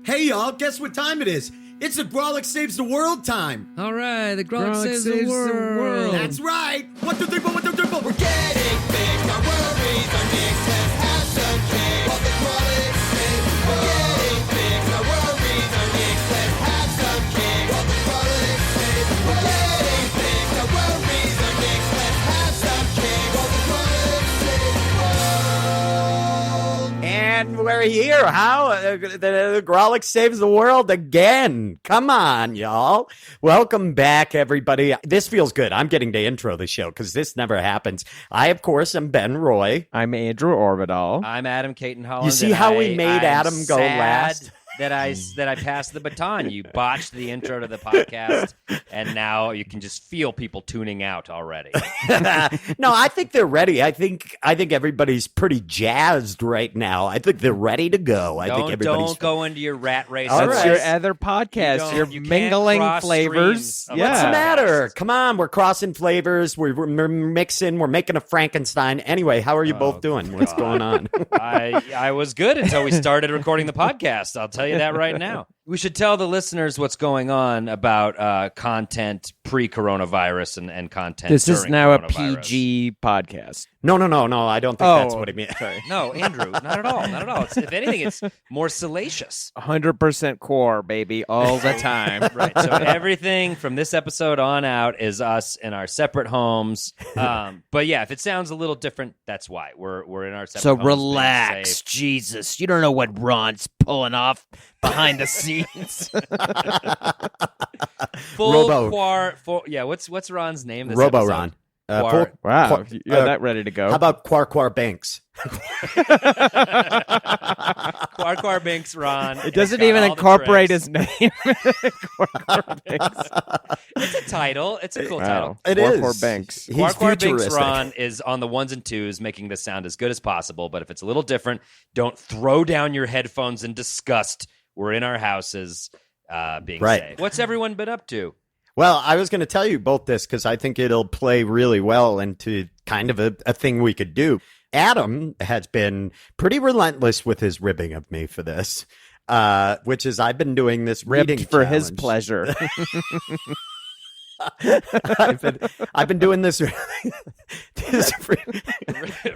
Hey y'all, guess what time it is? It's the Grolic Saves the World time. All right, the Grolic saves the world. That's right. 1, 2, 3, 4, 1, 2, 3, 4. We're getting big, our worries are mixed. Let's have some cake. While the Grolic saves the world. We're getting big, our worries are mixed. Let's have some cake. While the Grolic saves the world. We're getting big, our worries are mixed. Let's have some cake. While the Grolic saves the world. And we're here. How? The Grolic saves the world again. Come on, y'all. Welcome back, everybody. This feels good. I'm getting to intro the show because this never happens. I, of course, am Ben Roy. I'm Andrew Orvidal. I'm Adam Caton Holland. You see how we made Adam go last? That I passed the baton. You botched the intro to the podcast, and now you can just feel people tuning out already. No, I think they're ready. I think everybody's pretty jazzed right now. I think they're ready to go. Don't go into your rat race. All That's right. your other podcast. You're you mingling can't cross flavors. streams. What's the Yeah. matter? Come on, we're crossing flavors. We're mixing. We're making a Frankenstein. Anyway, how are you both doing? What's going on? I was good until we started recording the podcast. I'll tell you that right now. We should tell the listeners what's going on about content pre-coronavirus and content This is during now a coronavirus. PG podcast. No. I don't think that's what he meant. Sorry. No, Andrew, not at all. Not at all. If anything, it's more salacious. 100% core, baby, all the time. Right. So everything from this episode on out is us in our separate homes. But yeah, if it sounds a little different, that's why we're in our separate So homes. being relax, safe. Jesus. You don't know what Ron's pulling off behind the scenes. What's Ron's name? This Robo episode? Ron. Quar- Wow, you're that ready to go. How about Quar Banks? Quar Binks Ron. It doesn't It's got even all the incorporate tricks. his name. Quar Banks. It's a title. It's a cool title. It Quar is. Quar Banks. He's Quar Binks futuristic. Ron is on the ones and twos, making this sound as good as possible. But if it's a little different, don't throw down your headphones in disgust. We're in our houses, being Right. safe. What's everyone been up to? Well, I was going to tell you both this because I think it'll play really well into kind of a thing we could do. Adam has been pretty relentless with his ribbing of me for this, which is I've been doing this reading Ripped for his challenge. pleasure. I've been doing this.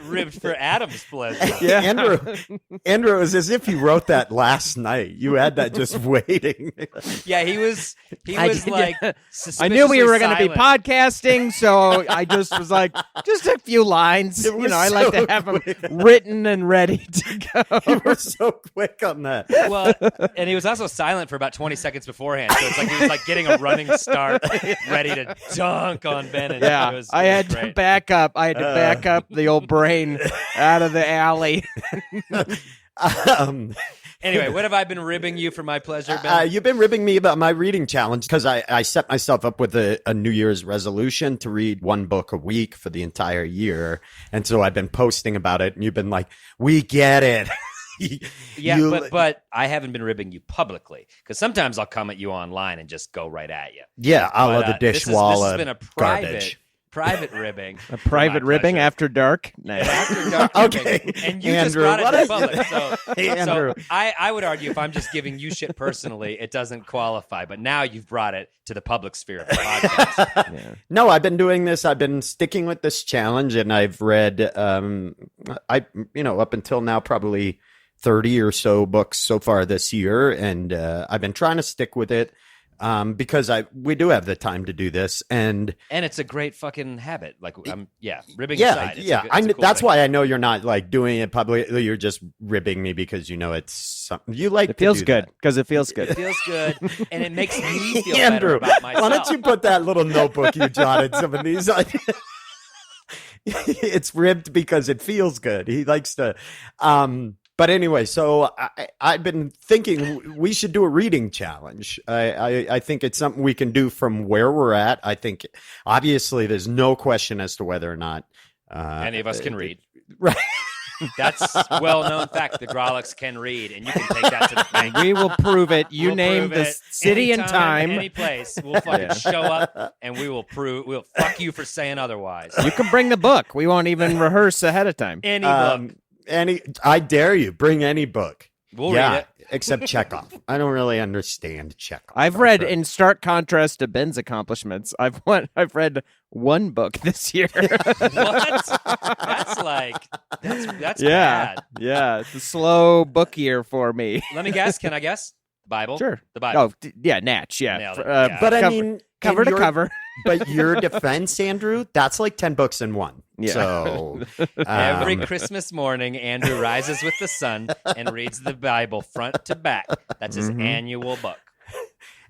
Ribbed for Adam's pleasure. Yeah. Andrew, it was as if you wrote that last night. You had that just waiting. Yeah, he was I knew we were going to be silent. podcasting, so I just was like, just a few lines. It You was know, I like so to have them quick. written and ready to go. You were so quick on that. Well, and he was also silent for about 20 seconds beforehand, so it's like he was like getting a running start, ready to dunk on Ben. And Yeah, it was I had to great. back up. I had to back up the old brain out of the alley. Anyway, what have I been ribbing you for my pleasure, Ben? You've been ribbing me about my reading challenge because I set myself up with a New Year's resolution to read one book a week for the entire year. And so I've been posting about it, and you've been like, we get it. Yeah, but I haven't been ribbing you publicly because sometimes I'll come at you online and just go right at you. Yeah, a la But, the this dishwalla has been a garbage. private ribbing. A private ribbing after dark. Nice. After dark Okay, ribbing. And you Andrew, just brought what it to is- public. So, Hey, Andrew. so I would argue if I'm just giving you shit personally, it doesn't qualify. But now you've brought it to the public sphere of the podcast. Yeah. No, I've been doing this. I've been sticking with this challenge, and I've read, up until now, probably 30 or so books so far this year, and I've been trying to stick with it because we do have the time to do this, and And it's a great fucking habit. Like, ribbing yeah, aside. It's yeah. a cool That's thing. why I know you're not like doing it publicly. You're just ribbing me because you know it's something you like. It feels to do good that. because it feels It good. feels good, and it makes me feel better Andrew, about myself. why don't you put that little notebook you jotted some of these on? It's ribbed because it feels good. He likes to. But anyway, so I've been thinking we should do a reading challenge. I think it's something we can do from where we're at. I think obviously there's no question as to whether or not Any of us can read. Right. That's well-known fact. The Grolics can read, and you can take that to the bank. We will prove it. You We'll name prove the it city and anytime, time. any place. We'll fucking Yeah. show up, and we will prove. We'll fuck you for saying otherwise. You can bring the book. We won't even rehearse ahead of time. Any book. I dare you, bring any book. We'll read it. except Chekhov. I don't really understand Chekhov. I've read, in stark contrast to Ben's accomplishments, I've read one book this year. What? That's bad. Yeah, it's a slow book year for me. Let me guess. Can I guess? Bible? Sure. The Bible. Oh, yeah, Natch, yeah. Nailed it. Yeah. But I mean, cover in to your- cover. But your defense, Andrew, that's like 10 books in one. Yeah. So Every Christmas morning, Andrew rises with the sun and reads the Bible front to back. That's his annual book.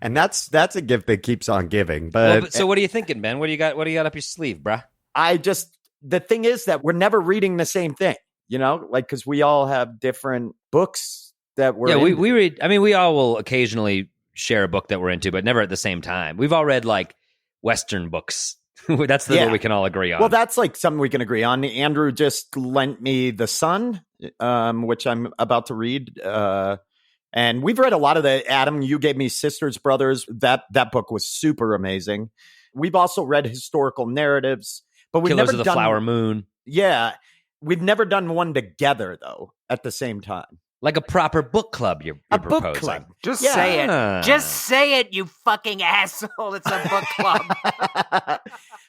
and that's a gift that keeps on giving. But, So what are you thinking, Ben? What do you got up your sleeve, bruh? the thing is that we're never reading the same thing, like because we all have different books that we're we into. read. I mean, we all will occasionally share a book that we're into, but never at the same time. We've all read like Western books. That's the one we can all agree on. Well, that's like something we can agree on. Andrew just lent me The Sun, which I'm about to read. And we've read a lot of Adam, you gave me Sisters, Brothers. That book was super amazing. We've also read historical narratives, but we've Killers never of the done Flower Moon. Yeah. We've never done one together, though, at the same time. Like a proper book club you're A proposing. book club. Just Yeah. say it. Ah. Just say it, you fucking asshole. It's a book club.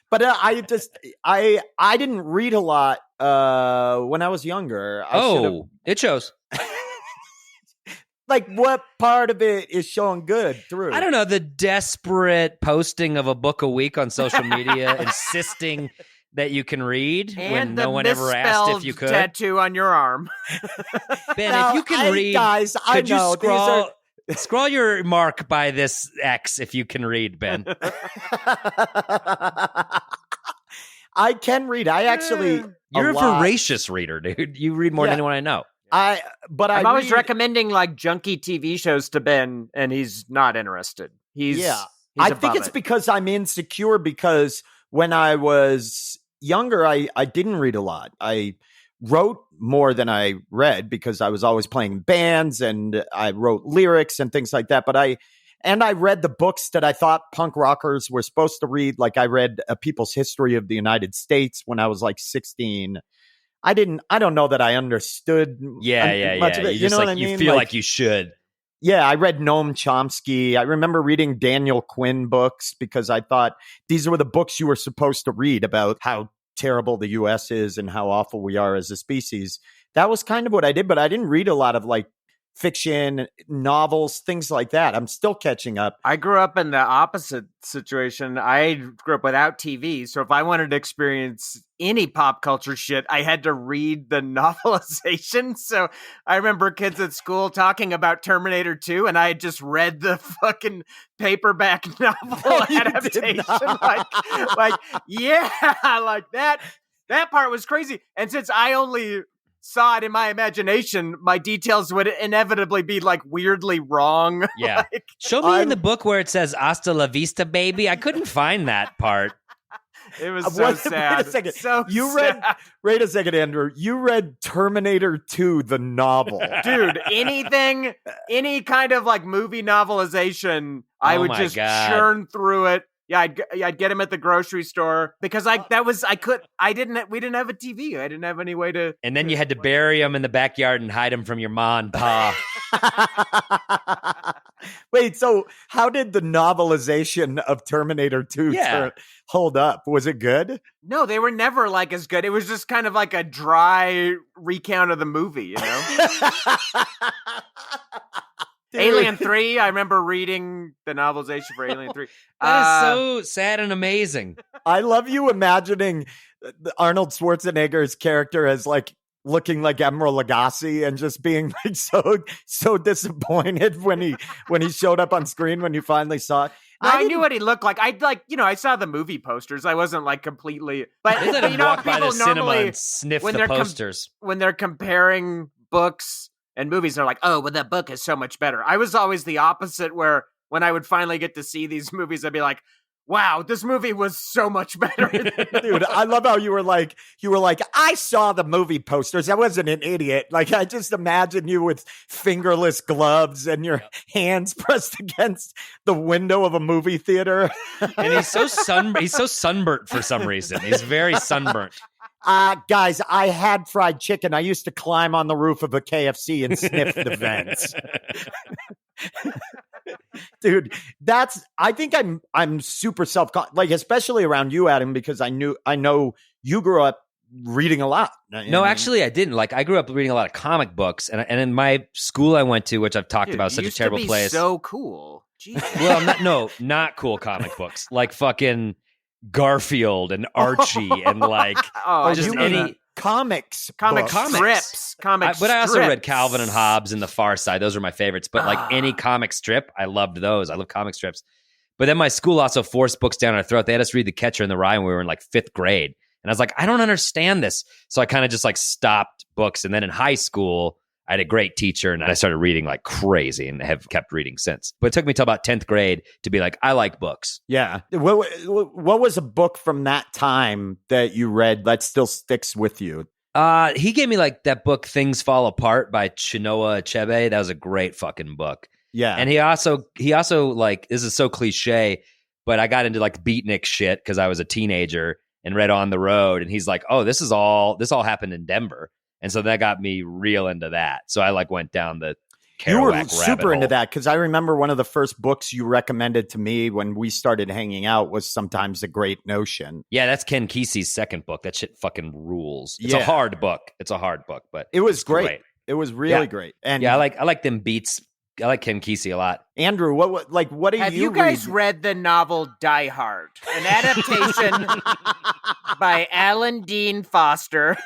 But I didn't read a lot when I was younger. It shows. Like, what part of it is showing good through? I don't know, the desperate posting of a book a week on social media, insisting that you can read when no one ever asked if you could. Tattoo on your arm. Ben, Now, if you can read, guys, I could you know scroll your mark by this X if you can read, Ben? I can read. I actually. You're a lot. voracious reader, dude. You read more than Yeah. anyone I know. I'm I'm always read- recommending like junky TV shows to Ben, and he's not interested. He's I think it's because I'm insecure because when I was younger, I didn't read a lot. I wrote more than I read because I was always playing in bands and I wrote lyrics and things like that. But I read the books that I thought punk rockers were supposed to read. Like I read A People's History of the United States when I was like 16. I don't know that I understood much of it. You just know what I you mean? feel like you should. Yeah, I read Noam Chomsky. I remember reading Daniel Quinn books because I thought these were the books you were supposed to read about how terrible the U.S. is and how awful we are as a species. That was kind of what I did, but I didn't read a lot of like fiction, novels, things like that. I'm still catching up. I grew up in the opposite situation. I grew up without TV, so if I wanted to experience any pop culture shit, I had to read the novelization. So I remember kids at school talking about Terminator 2, and I had just read the fucking paperback novel you did adaptation. not. like that part was crazy. And since I only saw it in my imagination, my details would inevitably be like weirdly wrong. Yeah. Show me in the book where it says "Hasta la vista, baby." I couldn't find that part. It was so sad. Wait a second. So read. sad. Wait a second, Andrew. You read Terminator 2, the novel. Dude, any kind of like movie novelization, I Oh would my just God. churn through it. Yeah, I'd get him at the grocery store because we didn't have a TV. I didn't have any way to. And then you had to bury him in the backyard and hide him from your ma and pa. Wait, so how did the novelization of Terminator 2 hold up? Was it good? No, they were never like as good. It was just kind of like a dry recount of the movie, you know? Dude. Alien 3, I remember reading the novelization for Alien 3. That is so sad and amazing. I love you imagining Arnold Schwarzenegger's character as like looking like Emeril Lagasse and just being like so disappointed when he showed up on screen when you finally saw it. I knew what he looked like. I saw the movie posters. I wasn't like completely, but They let him you know, walk by the people cinema normally and sniff when the they're posters. when they're comparing books and movies, they're like, "Oh, well, that book is so much better." I was always the opposite, where when I would finally get to see these movies, I'd be like, "Wow, this movie was so much better." Dude, I love how you were like, I saw the movie posters. I wasn't an idiot. Like, I just imagine you with fingerless gloves and your hands pressed against the window of a movie theater. And he's so sunburnt for some reason. He's very sunburnt. Guys, I had fried chicken. I used to climb on the roof of a KFC and sniff the vents. Dude, I think I'm super like, especially around you, Adam, because I know you grew up reading a lot. No, actually, I didn't. Like, I grew up reading a lot of comic books, and in my school I went to, which I've talked about, such a terrible place. So cool. Jesus. Well, not cool comic books, like fucking Garfield and Archie and like just any comic strips. But I also read Calvin and Hobbes and The Far Side. Those are my favorites. But like any comic strip, I loved those. I love comic strips. But then my school also forced books down our throat. They had us read The Catcher in the Rye when we were in like 5th grade. And I was like, I don't understand this. So I kind of just like stopped books. And then in high school, I had a great teacher and I started reading like crazy and have kept reading since. But it took me till about 10th grade to be like, I like books. Yeah. What was a book from that time that you read that still sticks with you? He gave me like that book, Things Fall Apart by Chinua Achebe. That was a great fucking book. Yeah. And he also like, this is so cliche, but I got into like beatnik shit because I was a teenager and read On the Road. And he's like, oh, this all happened in Denver. And so that got me real into that. So I like went down the Kerouac You were rabbit super hole. into that because I remember one of the first books you recommended to me when we started hanging out was Sometimes a Great Notion. Yeah, that's Ken Kesey's second book. That shit fucking rules. It's a Yeah. hard book. But It was it's great. It was really great. And yeah, I like them beats. I like Ken Kesey a lot. Andrew, what do Have you you guys read? read the novel Die Hard, an adaptation by Alan Dean Foster?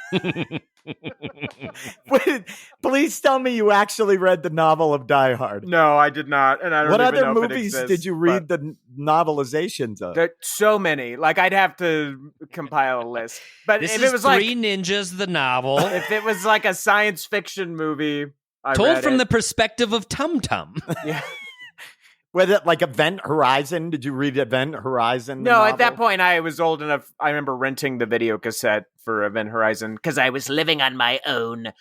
Wait, please tell me you actually read the novel of Die Hard. No, I did not, and I don't. What even other know if it movies exists, did you read the novelizations of? There so many. Like I'd have to compile a list. But This if is it was Three like Ninjas, the novel, if it was like a science fiction movie, I told read from it. the perspective of Tum Tum. Yeah. Was it like Event Horizon? Did you read Event Horizon? the No, at that novel? point I was old enough. I remember renting the video cassette for Event Horizon because I was living on my own.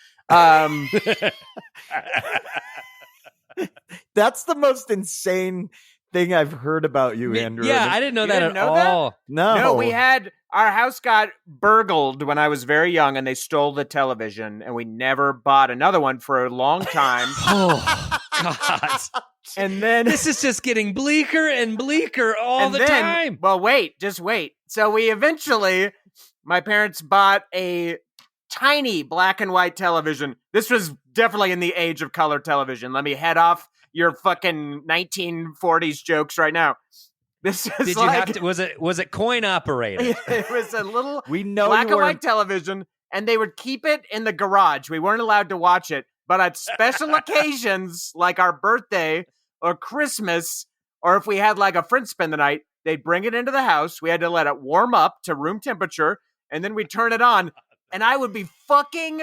That's the most insane thing I've heard about you, Andrew. Yeah, I didn't know You that didn't at know that? all. No, we had our house got burgled when I was very young, and they stole the television, and we never bought another one for a long time. Oh God! And then This is just getting bleaker and bleaker all the time. Well, just wait. So we eventually, my parents bought a tiny black and white television. This was definitely in the age of color television. Let me head off your fucking 1940s jokes right now. This is Did you have to? Was it coin operated? It was a little We know black you and white weren't. television, and they would keep it in the garage. We weren't allowed to watch it, but at special occasions, like our birthday or Christmas, or if we had like a friend spend the night, they'd bring it into the house. We had to let it warm up to room temperature, and then we'd turn it on. And I would be fucking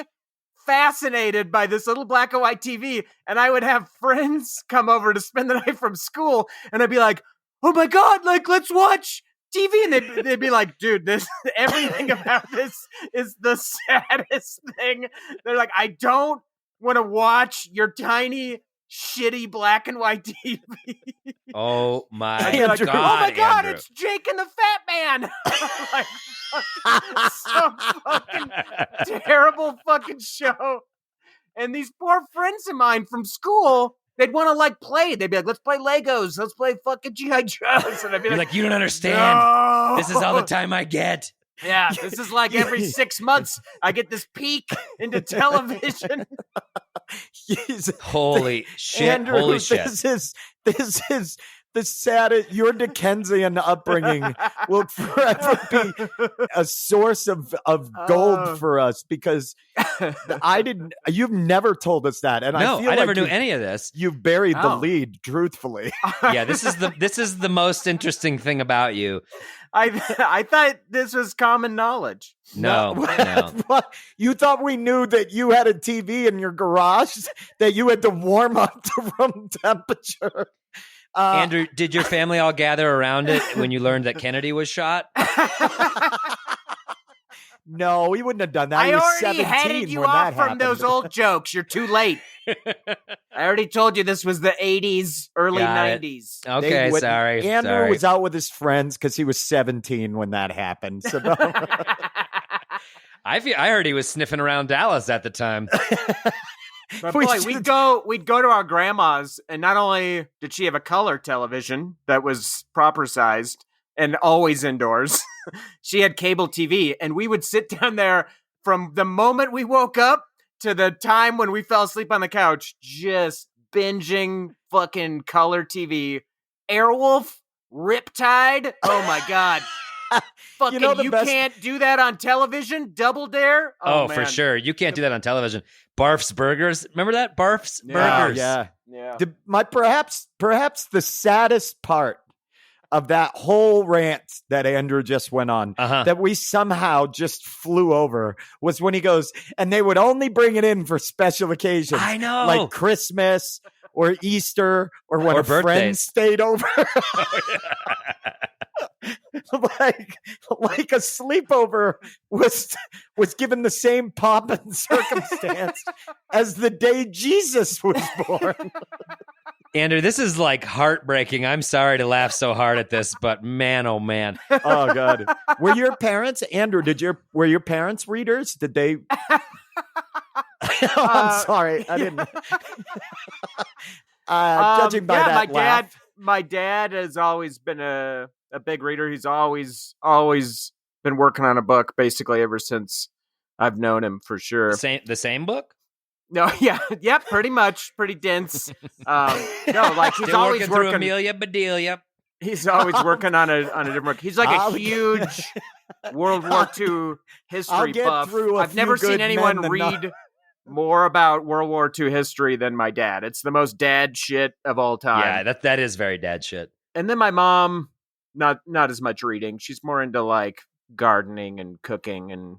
fascinated by this little black and white TV. And I would have friends come over to spend the night from school, and I'd be like, oh my God, like, let's watch TV. And they'd be like, dude, everything about this is the saddest thing. They're like, I don't want to watch your tiny, shitty black and white TV. Oh my I'd be like, God! oh my God, Andrew. it's Jake and the Fat Man. Like, some fucking terrible fucking show. And these poor friends of mine from school, they'd want to like play. They'd be like, let's play Legos. Let's play fucking G.I. Joes. And I'd be You're like, like, you don't understand. no. This is all the time I get. Yeah, this is like every 6 months I get this peek into television. Holy shit! Andrew, Holy shit! This is the saddest. Your Dickensian upbringing will forever be a source of gold for us because you've never told us that, and No, I feel I never like knew any of this. You've buried the Oh. lead, truthfully. Yeah, this is the most interesting thing about you. I thought this was common knowledge. No. What? You thought we knew that you had a TV in your garage that you had to warm up to room temperature? Andrew, did your family all gather around it when you learned that Kennedy was shot? No, we wouldn't have done that. I He was already 17 headed you when off that from happened. those old jokes. You're too late. I already told you this was the 80s, early Got it. 90s. They Okay, wouldn't- sorry. Andrew sorry. was out with his friends because he was 17 when that happened. So don't- I heard he was sniffing around Dallas at the time. But We boy, should- we'd go to our grandma's, and not only did she have a color television that was proper sized and always indoors, she had cable TV, and we would sit down there from the moment we woke up to the time when we fell asleep on the couch, just binging fucking color TV. Airwolf, Riptide. Oh my god. Fucking, know the you best- can't do that on television. Double Dare. Oh, man. for sure. You can't do that on television. Barf's Burgers. Remember that? Barf's Yeah. Burgers. Yeah. Yeah. Perhaps the saddest part of that whole rant that Andrew just went on, Uh-huh. that we somehow just flew over, was when he goes, and they would only bring it in for special occasions. I know. Like Christmas or Easter or when Or a friend birthdays. stayed over. like a sleepover was given the same pomp and circumstance as the day Jesus was born. Andrew, this is like heartbreaking. I'm sorry to laugh so hard at this, but man, oh man. Oh God. Were your parents, Andrew, were your parents readers? Did they I'm sorry. I didn't judging by that laugh. My dad has always been a big reader. He's always been working on a book basically ever since I've known him, for sure. The same book? No, yeah, pretty much, pretty dense. No, like he's Still always working through working. Amelia Bedelia. He's always working on a different book. He's like a I'll- huge World War II I'll history get buff. through a I've never few seen good anyone men read more about World War II history than my dad. It's the most dad shit of all time. Yeah, that is very dad shit. And then my mom, not as much reading. She's more into like gardening and cooking and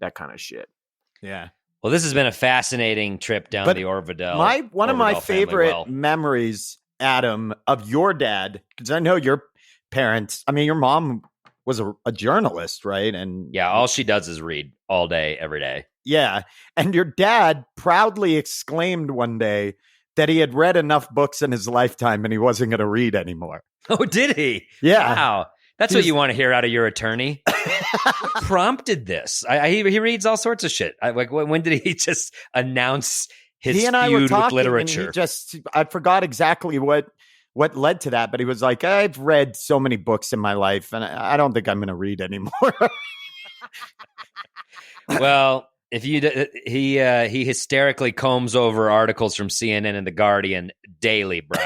that kind of shit. Yeah. Well, this has been a fascinating trip down But the Orvidel. One of my Orvidel family favorite well. memories, Adam, of your dad, because I know your parents, I mean, your mom was a journalist, right? And Yeah, all she does is read all day, every day. yeah. And your dad proudly exclaimed one day that he had read enough books in his lifetime and he wasn't going to read anymore. Oh, did he? Yeah. Wow. That's what you want to hear out of your attorney. What prompted this? He reads all sorts of shit. Like, when did he just announce his He and I were feud talking, with literature? and I forgot exactly what led to that, but he was like, I've read so many books in my life and I don't think I'm going to read anymore. Well, if he hysterically combs over articles from CNN and The Guardian daily, bro.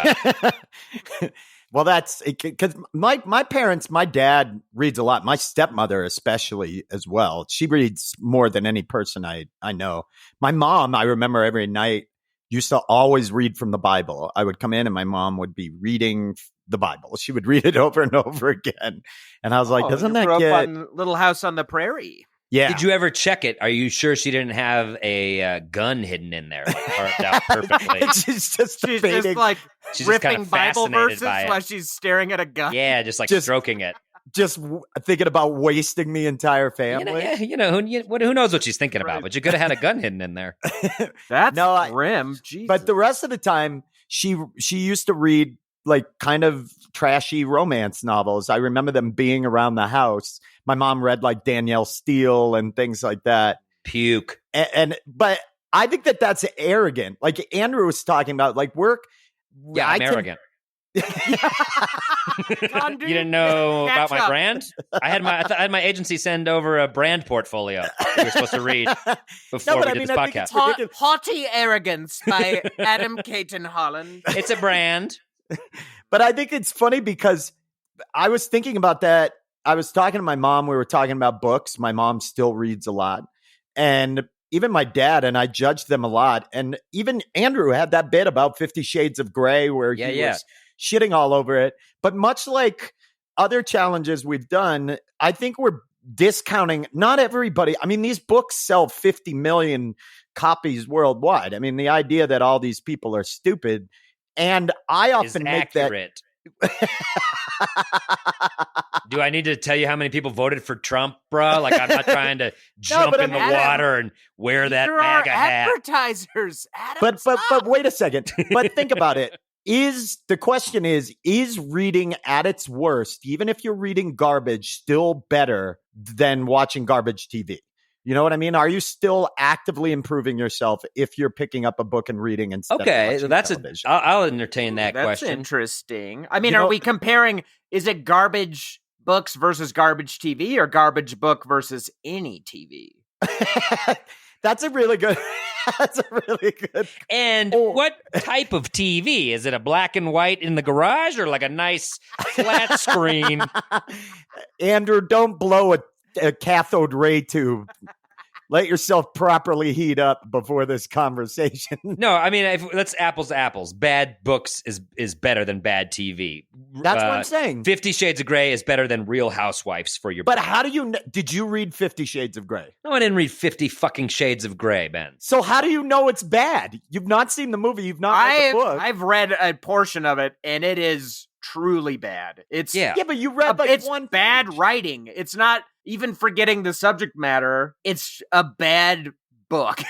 Well, that's because my parents, my dad reads a lot. My stepmother, especially, as well. She reads more than any person I know. My mom, I remember every night, used to always read from the Bible. I would come in and my mom would be reading the Bible. She would read it over and over again. And I was like, doesn't that grew up get... on Little House on the Prairie? Yeah. Did you ever check it? Are you sure she didn't have a gun hidden in there, like carved out perfectly? She's just She's debating. just like She's just kind ripping of Bible fascinated verses by it. while she's staring at a gun. Yeah, just like Just- stroking it. just thinking about wasting the entire family. Who knows what she's thinking about? Right. But you could have had a gun hidden in there. That's No, grim. Jesus. But the rest of the time, she used to read like kind of trashy romance novels. I remember them being around the house. My mom read like Danielle Steele and things like that. Puke. But I think that's arrogant. Like Andrew was talking about, like work. Yeah, I'm arrogant. Con You dude, didn't know about catch my up. brand? I had my agency send over a brand portfolio we were supposed to read before but we I did mean, this I think podcast. it's ridiculous. Haughty Arrogance by Adam Caton Holland. It's a brand. But I think it's funny because I was thinking about that. I was talking to my mom. We were talking about books. My mom still reads a lot. And even my dad, and I judged them a lot. And even Andrew had that bit about 50 Shades of Grey where he was shitting all over it. But much like other challenges we've done, I think we're discounting not everybody. I mean, these books sell 50 million copies worldwide. I mean, the idea that all these people are stupid. And I Is often make that. accurate. Do I need to tell you how many people voted for Trump, bro? Like, I'm not trying to jump but in the Adam, water and wear that There are MAGA hat. advertisers. Adam, But stop. wait a second. But think about it. The question is reading at its worst, even if you're reading garbage, still better than watching garbage TV? You know what I mean? Are you still actively improving yourself if you're picking up a book and reading instead of watching television? I'll entertain that That's question. interesting. I mean, You are know- we comparing, is it garbage books versus garbage TV or garbage book versus any TV? That's a really good. That's a really good. And what type of TV? Is it a black and white in the garage or like a nice flat screen? Andrew, don't blow a cathode ray tube. Let yourself properly heat up before this conversation. No, I mean, let's apples to apples. Bad books is better than bad TV. That's what I'm saying. 50 Shades of Grey is better than Real Housewives for your. But how do you? Did you read 50 Shades of Grey? No, I didn't read 50 fucking Shades of Grey, Ben. So how do you know it's bad? You've not seen the movie. You've not read the book. I've read a portion of it, and it is truly bad. It's Yeah. Yeah, but you read like it's one bad page. writing. It's not even forgetting the subject matter. It's a bad book.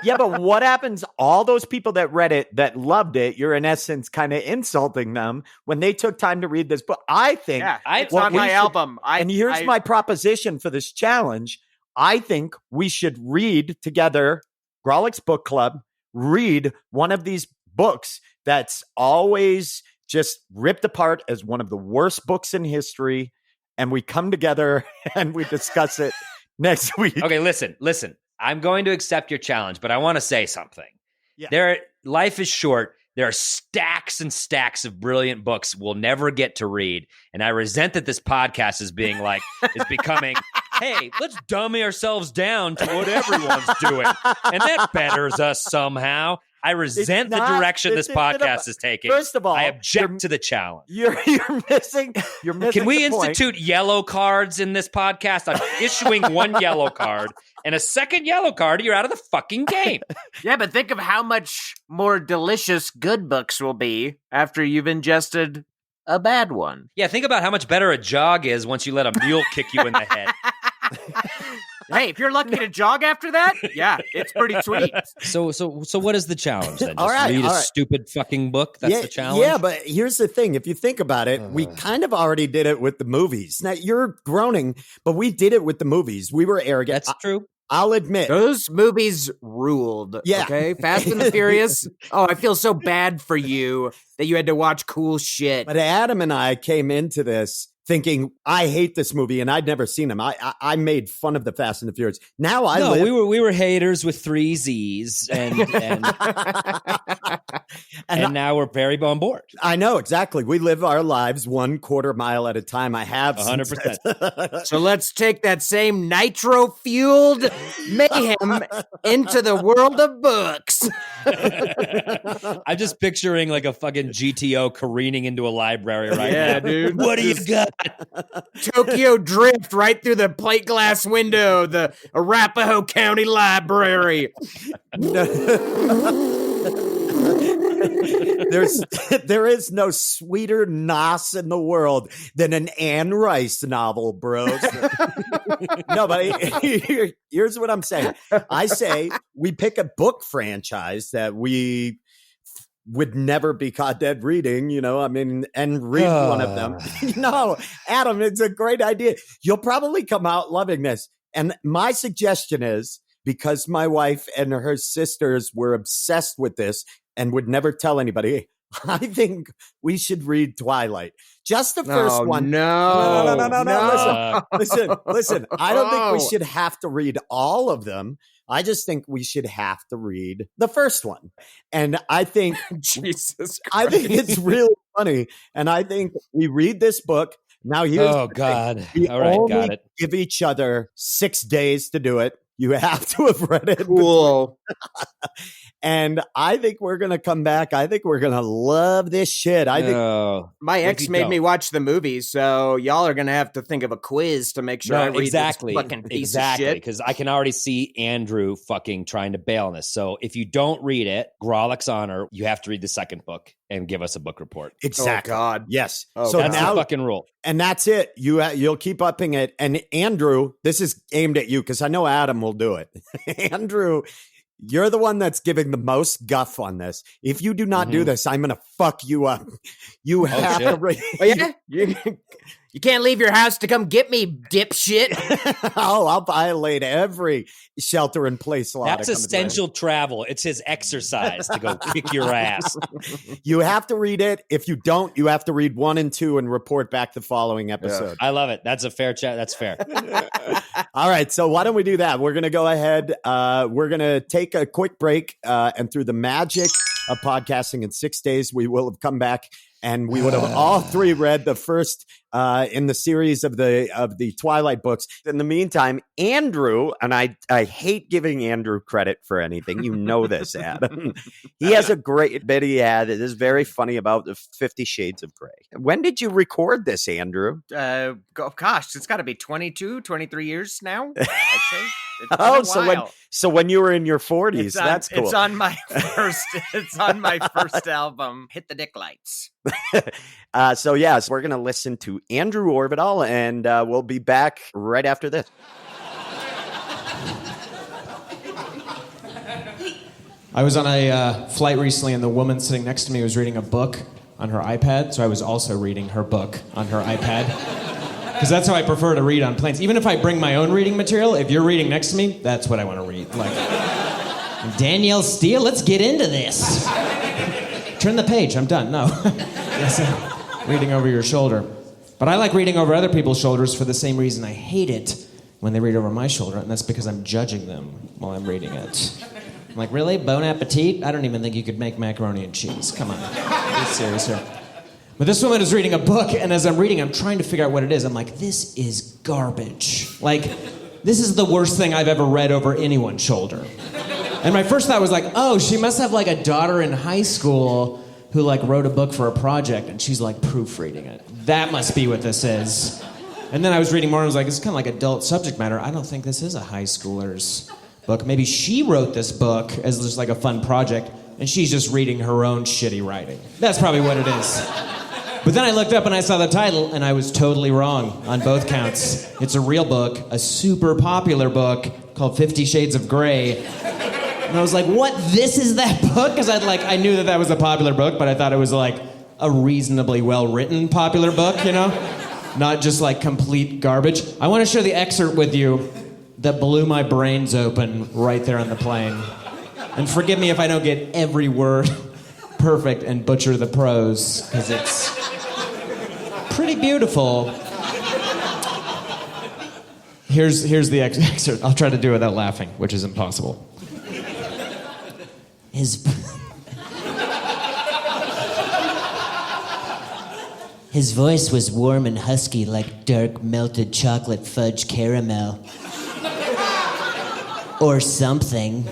Yeah, but what happens? All those people that read it, that loved it, you're in essence kind of insulting them when they took time to read this book. I think, Yeah, it's what on we my should- album. and here's my proposition for this challenge. I think we should read together, Grolick's Book Club, read one of these books that's always just ripped apart as one of the worst books in history, and we come together and we discuss it next week. Okay, listen. I'm going to accept your challenge, but I want to say something. Yeah. Life is short. There are stacks and stacks of brilliant books we'll never get to read. And I resent that this podcast is becoming, hey, let's dummy ourselves down to what everyone's doing. And that betters us somehow. I resent the direction this podcast is taking. First of all, I object to the challenge. You're missing. Can we the point. institute yellow cards in this podcast? I'm issuing one yellow card and a second yellow card. You're out of the fucking game. Yeah, but think of how much more delicious good books will be after you've ingested a bad one. Yeah, think about how much better a jog is once you let a mule kick you in the head. Hey, if you're lucky to jog after that, yeah, it's pretty sweet. So what is the challenge then? Just All right, read all a right. stupid fucking book? That's the challenge? Yeah, but here's the thing. If you think about it, we kind of already did it with the movies. Now, you're groaning, but we did it with the movies. We were arrogant. That's true. I'll admit. Those movies ruled. Yeah. Okay. Fast and the Furious. Oh, I feel so bad for you that you had to watch cool shit. But Adam and I came into this thinking, I hate this movie, and I'd never seen him. I made fun of the Fast and the Furious. Now I live. we were haters with 3 Z's and now we're very on board. I know, exactly. We live our lives 1/4 mile at a time. I have 100%. So let's take that same nitro-fueled mayhem into the world of books. I'm just picturing like a fucking GTO careening into a library right Yeah, now. dude. What do you got? Tokyo Drift right through the plate glass window, the Arapahoe County Library. There is no sweeter nos in the world than an Anne Rice novel, bros. No, but here's what I'm saying. I say we pick a book franchise that we would never be caught dead reading, and read one of them. No, Adam, it's a great idea. You'll probably come out loving this. And my suggestion is, because my wife and her sisters were obsessed with this and would never tell anybody, I think we should read Twilight. Just the first one. No. Listen. I don't think we should have to read all of them. I just think we should have to read the first one. And I think Jesus Christ. I think it's really funny. And I think we read this book. Now here's Oh, the thing. God. We All right, only got it. give each other 6 days to do it. You have to have read it. Cool. And I think we're going to come back. I think we're going to love this shit. I think No. My What if ex you made don't? me watch the movie, so y'all are gonna have to think of a quiz to make sure I read exactly. this fucking piece Exactly. of shit. Because I can already see Andrew fucking trying to bail on this. So if you don't read it, Grolick's honor, you have to read the second book and give us a book report. exactly. Oh God. Yes. Oh, so That's now the fucking rule. and that's it. You'll keep upping it. And Andrew, this is aimed at you because I know Adam will do it. Andrew, you're the one that's giving the most guff on this. If you do not do this, I'm going to fuck you up. You have shit. to read. Oh yeah, You can't leave your house to come get me, dipshit. Oh, I'll violate every shelter in place law. That's to come essential travel. It's his exercise to go kick your ass. You have to read it. If you don't, you have to read 1 and 2 and report back the following episode. I love it. That's a fair chat. That's fair. All right. So why don't we do that? We're going to go ahead. We're going to take a quick break. And through the magic of podcasting in 6 days, we will have come back. And we would have all three read the first in the series of the Twilight books. In the meantime, Andrew, and I hate giving Andrew credit for anything. You know this, Adam. He has a great bit he had. It is very funny about the 50 Shades of Grey. When did you record this, Andrew? Gosh, it's got to be 22, 23 years now, I'd say. It's been a while. So when you were in your 40s, that's cool. It's on my first album, Hit the Dick Lights. So yes, we're going to listen to Andrew Orbital, and we'll be back right after this. I was on a flight recently, and the woman sitting next to me was reading a book on her iPad, so I was also reading her book on her iPad. Because that's how I prefer to read on planes. Even if I bring my own reading material, if you're reading next to me, that's what I want to read. Like, Danielle Steele, let's get into this. Turn the page, I'm done. No. Yes, reading over your shoulder. But I like reading over other people's shoulders for the same reason I hate it when they read over my shoulder, and that's because I'm judging them while I'm reading it. I'm like, really? Bon appetit? I don't even think you could make macaroni and cheese. Come on. Be serious here. But this woman is reading a book, and as I'm reading, I'm trying to figure out what it is. I'm like, this is garbage. Like, this is the worst thing I've ever read over anyone's shoulder. And my first thought was like, oh, she must have like a daughter in high school who like wrote a book for a project, and she's like proofreading it. That must be what this is. And then I was reading more, and I was like, it's kind of like adult subject matter. I don't think this is a high schooler's book. Maybe she wrote this book as just like a fun project, and she's just reading her own shitty writing. That's probably what it is. But then I looked up and I saw the title, and I was totally wrong on both counts. It's a real book, a super popular book called 50 Shades of Grey. And I was like, what? This is that book? Because I knew that was a popular book, but I thought it was like a reasonably well-written popular book, you know? Not just like complete garbage. I want to share the excerpt with you that blew my brains open right there on the plane. And forgive me if I don't get every word perfect and butcher the prose, because it's pretty beautiful. Here's the excerpt. I'll try to do it without laughing, which is impossible. His voice was warm and husky like dark melted chocolate fudge caramel. Or something.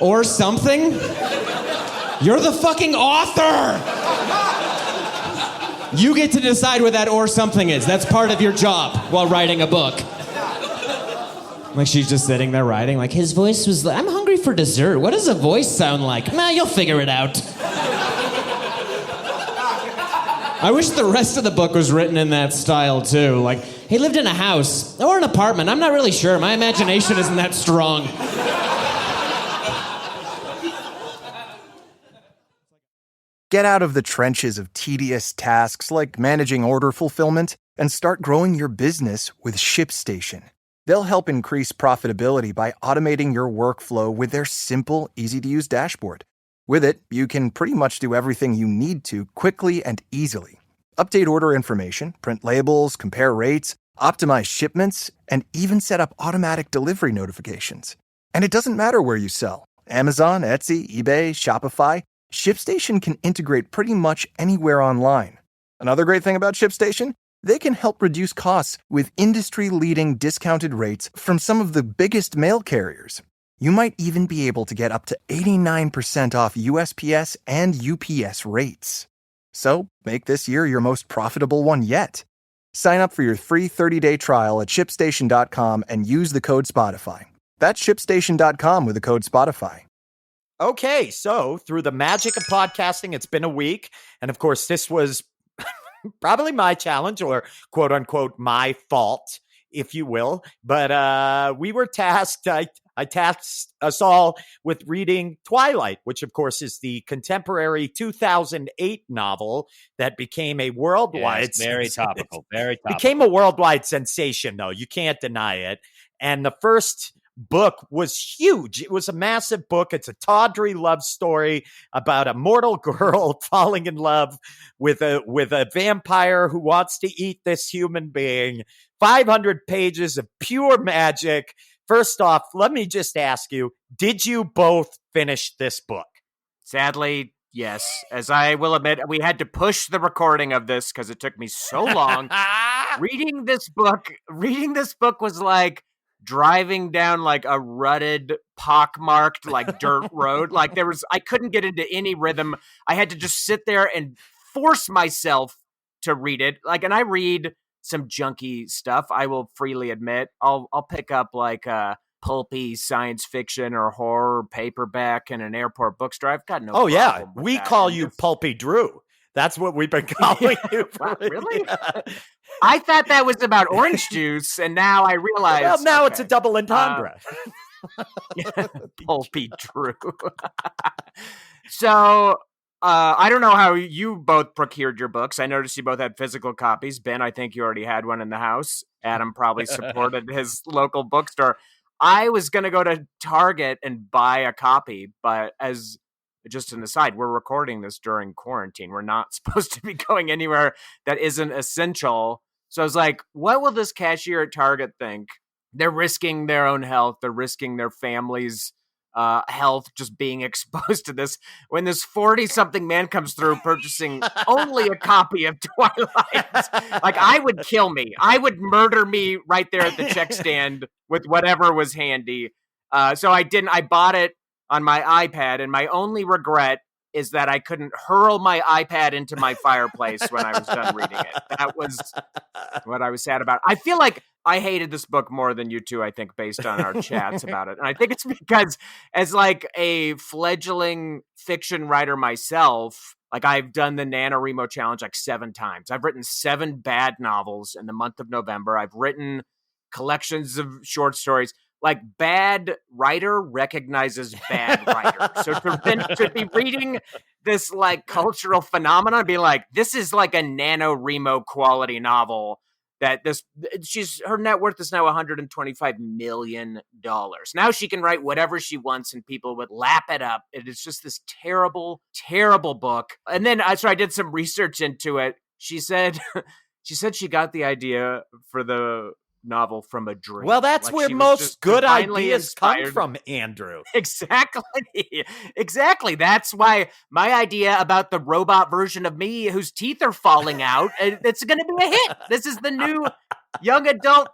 Or something? You're the fucking author! You get to decide what that or something is. That's part of your job while writing a book. Like, she's just sitting there writing, like, his voice was like, I'm hungry for dessert. What does a voice sound like? Nah, you'll figure it out. I wish the rest of the book was written in that style, too. Like, he lived in a house or an apartment. I'm not really sure. My imagination isn't that strong. Get out of the trenches of tedious tasks like managing order fulfillment and start growing your business with ShipStation. They'll help increase profitability by automating your workflow with their simple, easy-to-use dashboard. With it, you can pretty much do everything you need to quickly and easily. Update order information, print labels, compare rates, optimize shipments, and even set up automatic delivery notifications. And it doesn't matter where you sell. Amazon, Etsy, eBay, Shopify, ShipStation can integrate pretty much anywhere online. Another great thing about ShipStation? They can help reduce costs with industry-leading discounted rates from some of the biggest mail carriers. You might even be able to get up to 89% off USPS and UPS rates. So, make this year your most profitable one yet. Sign up for your free 30-day trial at ShipStation.com and use the code Spotify. That's ShipStation.com with the code Spotify. Okay, so through the magic of podcasting, it's been a week. And of course, this was probably my challenge, or quote unquote, my fault, if you will. But we were tasked. I tasked us all with reading Twilight, which, of course, is the contemporary 2008 novel that became a worldwide Yes, very topical. Very topical. became a worldwide sensation, though. You can't deny it. And the first book was huge. It was a massive book. It's a tawdry love story about a mortal girl falling in love with a vampire who wants to eat this human being. 500 pages of pure magic. First off, let me just ask you, did you both finish this book? Sadly, yes. As I will admit, we had to push the recording of this because it took me so long. Reading this book was like driving down like a rutted, pockmarked, like dirt road. Like I couldn't get into any rhythm. I had to just sit there and force myself to read it. Like, and I read some junky stuff, I will freely admit. I'll pick up like pulpy science fiction or horror paperback in an airport bookstore. I've got no Oh, yeah. problem with We that. call And you just- Pulpy Drew. That's what we've been calling you. For Really? I thought that was about orange juice, and now I realize. Well, now it's a okay, double entendre. pulpy Drew. So, I don't know how you both procured your books. I noticed you both had physical copies. Ben, I think you already had one in the house. Adam probably supported his local bookstore. I was going to go to Target and buy a copy, but as just an aside, we're recording this during quarantine. We're not supposed to be going anywhere that isn't essential. So I was like, what will this cashier at Target think? They're risking their own health. They're risking their family's health just being exposed to this when this 40-something man comes through purchasing only a copy of Twilight. Like, I would kill me. I would murder me right there at the check stand with whatever was handy. So I didn't. I bought it on my iPad, and my only regret is that I couldn't hurl my iPad into my fireplace when I was done reading it. That was what I was sad about. I feel like I hated this book more than you two, I think, based on our chats about it. And I think it's because as like a fledgling fiction writer myself, like I've done the NaNoWriMo challenge like 7 times. I've written 7 bad novels in the month of November. I've written collections of short stories. Like, bad writer recognizes bad writer. So to be reading this like cultural phenomenon and be like, this is like a NaNoWriMo quality novel that her net worth is now $125 million. Now she can write whatever she wants and people would lap it up. It is just this terrible, terrible book. And then so I did some research into it. She said she got the idea for the novel from a dream. Well, that's Like, where she was most just good divinely ideas come inspired. from, Andrew. Exactly. That's why my idea about the robot version of me whose teeth are falling out, it's going to be a hit. This is the new young adult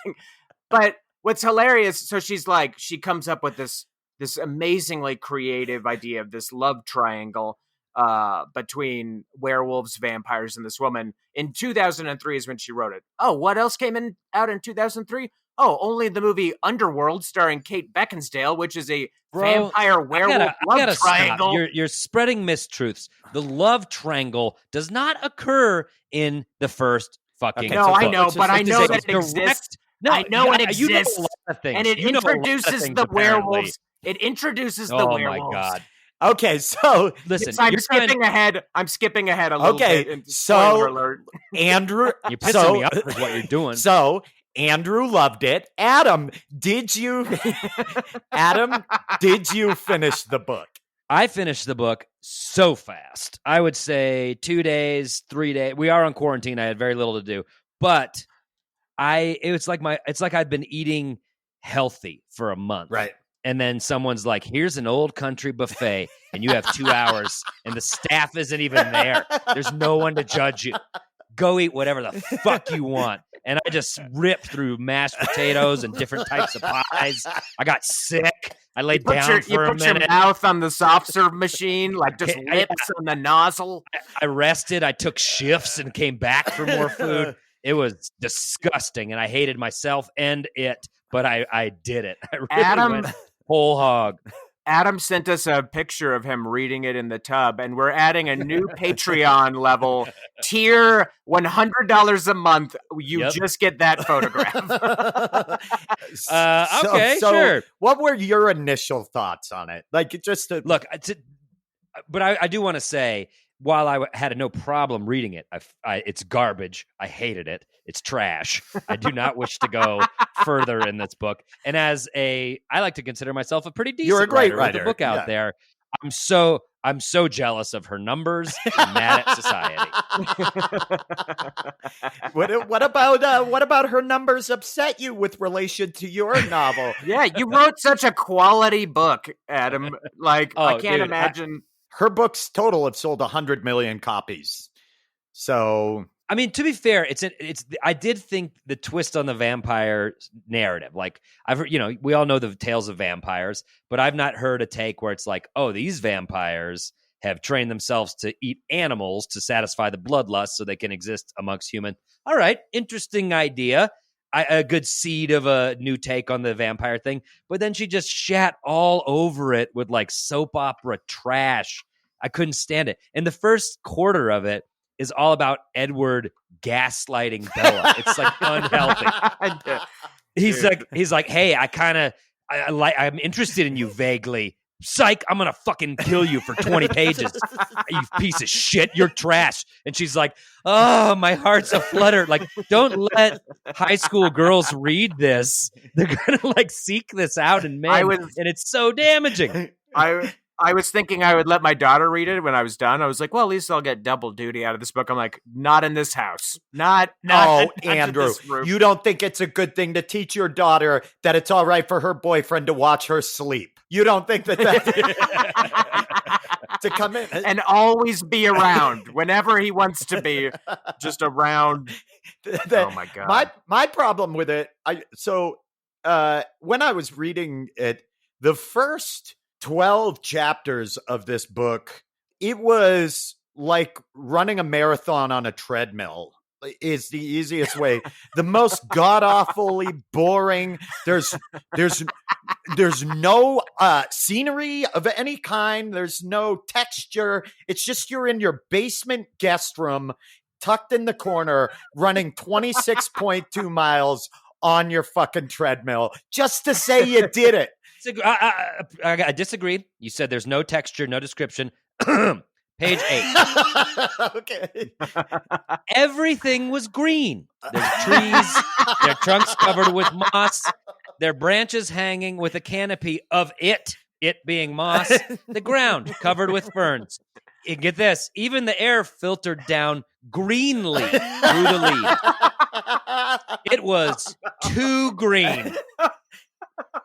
thing. But what's hilarious, so she comes up with this amazingly creative idea of this love triangle between werewolves, vampires, and this woman. In 2003 is when she wrote it. Oh, what else came out in 2003? Oh, only the movie Underworld starring Kate Beckinsale, which is a vampire werewolf love triangle. Stop. You're spreading mistruths. The love triangle does not occur in the first fucking No, book. I know, but I know that it direct- exists. No, I know it you know a exists. lot of things. And it You know a lot of introduces things, the apparently. werewolves. It introduces the Oh werewolves. my god! Okay, so Listen, So I'm you're skipping ahead. I'm skipping ahead a little Okay, bit. into so- spoiler alert. Andrew, You're pissing so, me off with what you're doing. So Andrew loved it. Adam, did you finish the book? I finished the book so fast. I would say 2 days, 3 days. We are on quarantine. I had very little to do, but it's like I'd been eating healthy for a month. Right. And then someone's like, here's an old country buffet, and you have 2 hours, and the staff isn't even there. There's no one to judge you. Go eat whatever the fuck you want. And I just ripped through mashed potatoes and different types of pies. I got sick. I laid down You for a put your minute. mouth on the soft serve machine, like just Okay, lips on the nozzle. I rested. I took shifts and came back for more food. It was disgusting, and I hated myself and it, but I did it. I really Adam- went whole hog. Adam sent us a picture of him reading it in the tub, and we're adding a new Patreon level tier, $100 a month. You just get that photograph. Okay, sure. What were your initial thoughts on it? Like, just to Look, but I do want to say, while I had no problem reading it, it's garbage. I hated it. It's trash. I do not wish to go further in this book. And I like to consider myself a pretty decent You're a great writer with a book out there. I'm so jealous of her numbers and mad at society. what about her numbers upset you with relation to your novel? Yeah, you wrote such a quality book, Adam. Like, I can't dude, imagine. Her books total have sold 100 million copies. So, I mean, to be fair, I did think the twist on the vampire narrative, like I've heard, we all know the tales of vampires, but I've not heard a take where it's like, oh, these vampires have trained themselves to eat animals to satisfy the bloodlust so they can exist amongst humans. All right, interesting idea. A good seed of a new take on the vampire thing, but then she just shat all over it with like soap opera trash. I couldn't stand it. And the first quarter of it is all about Edward gaslighting Bella. It's like unhealthy. He's like, hey, I'm interested in you vaguely. Psych, I'm gonna fucking kill you for 20 pages. You piece of shit, you're trash. And she's like, oh, my heart's aflutter. Like, don't let high school girls read this. They're gonna like seek this out in men, and it's so damaging. I was thinking I would let my daughter read it when I was done. I was like, well, at least I'll get double duty out of this book. I'm like, not in this house. Not Andrew, you don't think it's a good thing to teach your daughter that it's all right for her boyfriend to watch her sleep? You don't think that to come in and always be around whenever he wants to be, just around. Oh my God. My problem with it, when I was reading it, the first 12 chapters of this book, it was like running a marathon on a treadmill is the easiest way. The most god-awfully boring. There's no scenery of any kind. There's no texture. It's just you're in your basement guest room, tucked in the corner, running 26.2 miles on your fucking treadmill just to say you did it. I disagree. You said there's no texture, no description. Page 8. Okay. Everything was green. There's trees, their trunks covered with moss, their branches hanging with a canopy of it being moss, the ground covered with ferns. And get this, even the air filtered down greenly through the leaves. It was too green.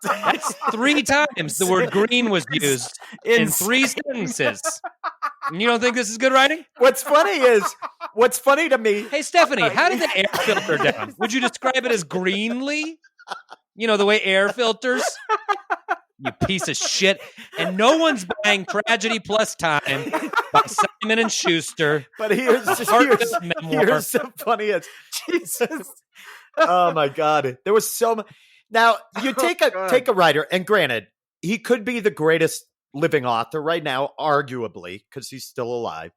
That's 3 times the word green was used in 3 sentences. And you don't think this is good writing? What's funny to me. Hey, Stephanie, how did the air filter down? Would you describe it as greenly? You know, the way air filters? You piece of shit. And no one's buying Tragedy Plus Time by Simon & Schuster. But here's the funniest. Jesus. Oh, my God. There was so much. Now, you take a writer, and granted, he could be the greatest living author right now, arguably, because he's still alive.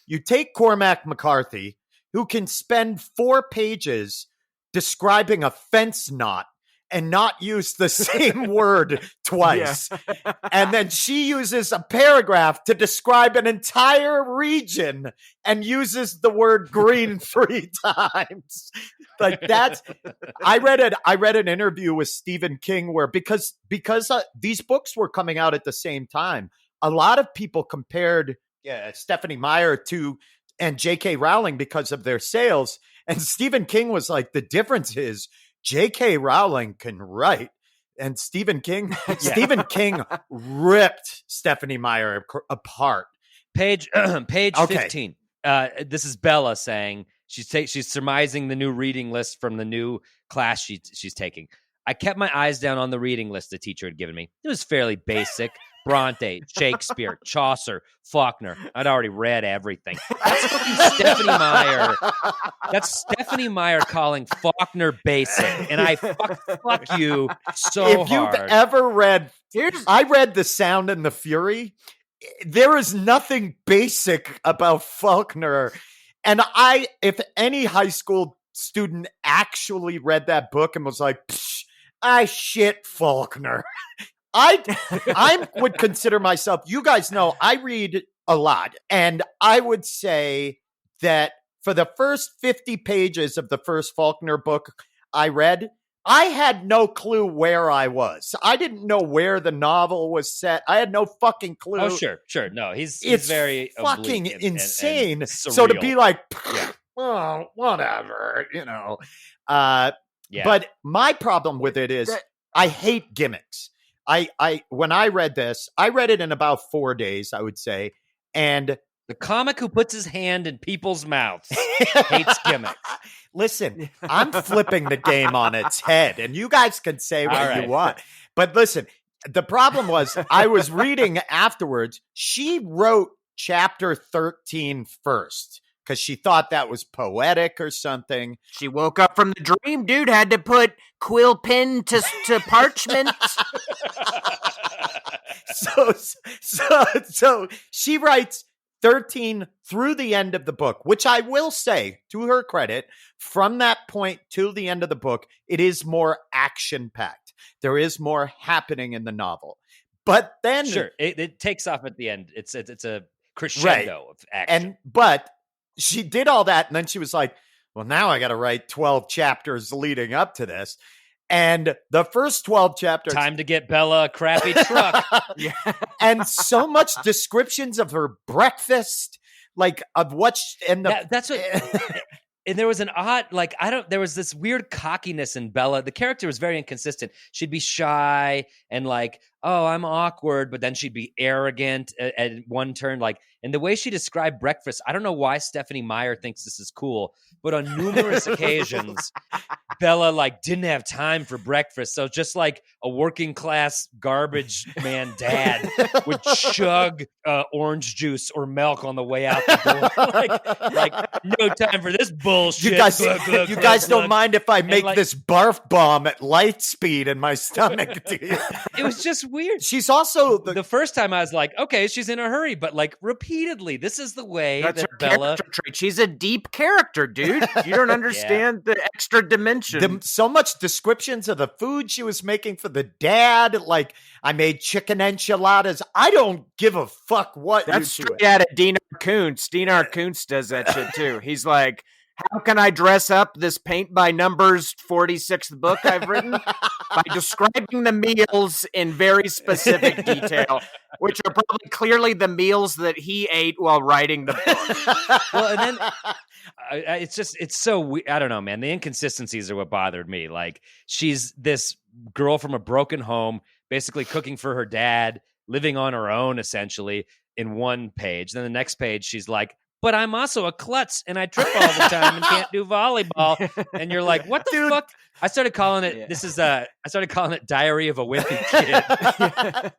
You take Cormac McCarthy, who can spend 4 pages describing a fence knot and not use the same word twice. Yeah. And then she uses a paragraph to describe an entire region and uses the word green 3 times. Like I read an interview with Stephen King where because these books were coming out at the same time, a lot of people compared Stephanie Meyer and J.K. Rowling because of their sales. And Stephen King was like, the difference is J.K. Rowling can write, and Stephen King ripped Stephanie Meyer apart. Page 15. This is Bella saying she's surmising the new reading list from the new class she's taking. I kept my eyes down on the reading list the teacher had given me. It was fairly basic, Bronte, Shakespeare, Chaucer, Faulkner. I'd already read everything. That's fucking Stephanie Meyer. That's Stephanie Meyer calling Faulkner basic, and I fuck you so If you've hard. ever read, I read The Sound and the Fury. There is nothing basic about Faulkner. And if any high school student actually read that book and was like, I shit Faulkner. I would consider myself, you guys know, I read a lot. And I would say that for the first 50 pages of the first Faulkner book I read, I had no clue where I was. I didn't know where the novel was set. I had no fucking clue. Oh, sure. No, he's very fucking oblique insane. and So to surreal. be like, Yeah. oh, whatever, you know. Yeah. But my problem with it is I hate gimmicks. When I read this, I read it in about 4 days, I would say. And The comic who puts his hand in people's mouths hates gimmicks. listen, I'm flipping the game on its head, and you guys can say what All right. you want. But listen, the problem was I was reading afterwards. She wrote chapter 13 first because she thought that was poetic or something. She woke up from the dream, dude. Had to put quill pen to parchment. So she writes 13 through the end of the book, which I will say, to her credit, from that point to the end of the book, it is more action-packed. There is more happening in the novel. But then... Sure, it takes off at the end. It's a crescendo of action. But she did all that, and then she was like, well, now I got to write 12 chapters leading up to this. And the first 12 chapters... Time to get Bella a crappy truck. And so much descriptions of her breakfast, like of what... That's what... And there was an odd, there was this weird cockiness in Bella. The character was very inconsistent. She'd be shy and like, oh, I'm awkward, but then she'd be arrogant at one turn. And the way she described breakfast, I don't know why Stephanie Meyer thinks this is cool, but on numerous occasions, Bella didn't have time for breakfast. So just like a working class garbage man dad would chug orange juice or milk on the way out the door. No time for this bullshit. You guys don't mind if I make this barf bomb at light speed in my stomach, do you? It was just weird. She's also the first time I was like, okay, she's in a hurry, but repeatedly, this is the way That's that her Bella. character trait. She's a deep character, dude. You don't understand the extra dimension. So much descriptions of the food she was making for the dad. Like, I made chicken enchiladas. I don't give a fuck what. That's you do. straight out of Dean R. Koontz. Dean R. Koontz does that shit too. He's like, how can I dress up this paint by numbers 46th book I've written? By describing the meals in very specific detail, which are probably clearly the meals that he ate while writing the book. Well, and then it's so weird. I don't know, man. The inconsistencies are what bothered me. She's this girl from a broken home, basically cooking for her dad, living on her own, essentially, in one page. Then the next page, she's like, but I'm also a klutz and I trip all the time and can't do volleyball. And you're like, what the fuck? I started calling it, I started calling it Diary of a Wimpy Kid.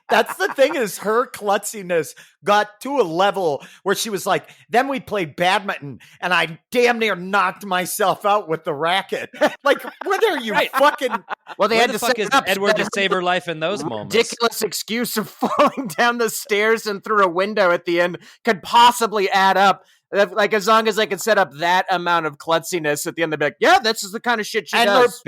That's the thing, is her klutziness got to a level where she was like, then we played badminton and I damn near knocked myself out with the racket. Like, what are you fucking... Well, they Where had the to fuck set is it up Edward to so save her life in those moments? ridiculous excuse of falling down the stairs and through a window at the end could possibly add up. Like, as long as I could set up that amount of klutziness at the end, they'd be like, yeah, this is the kind of shit she does.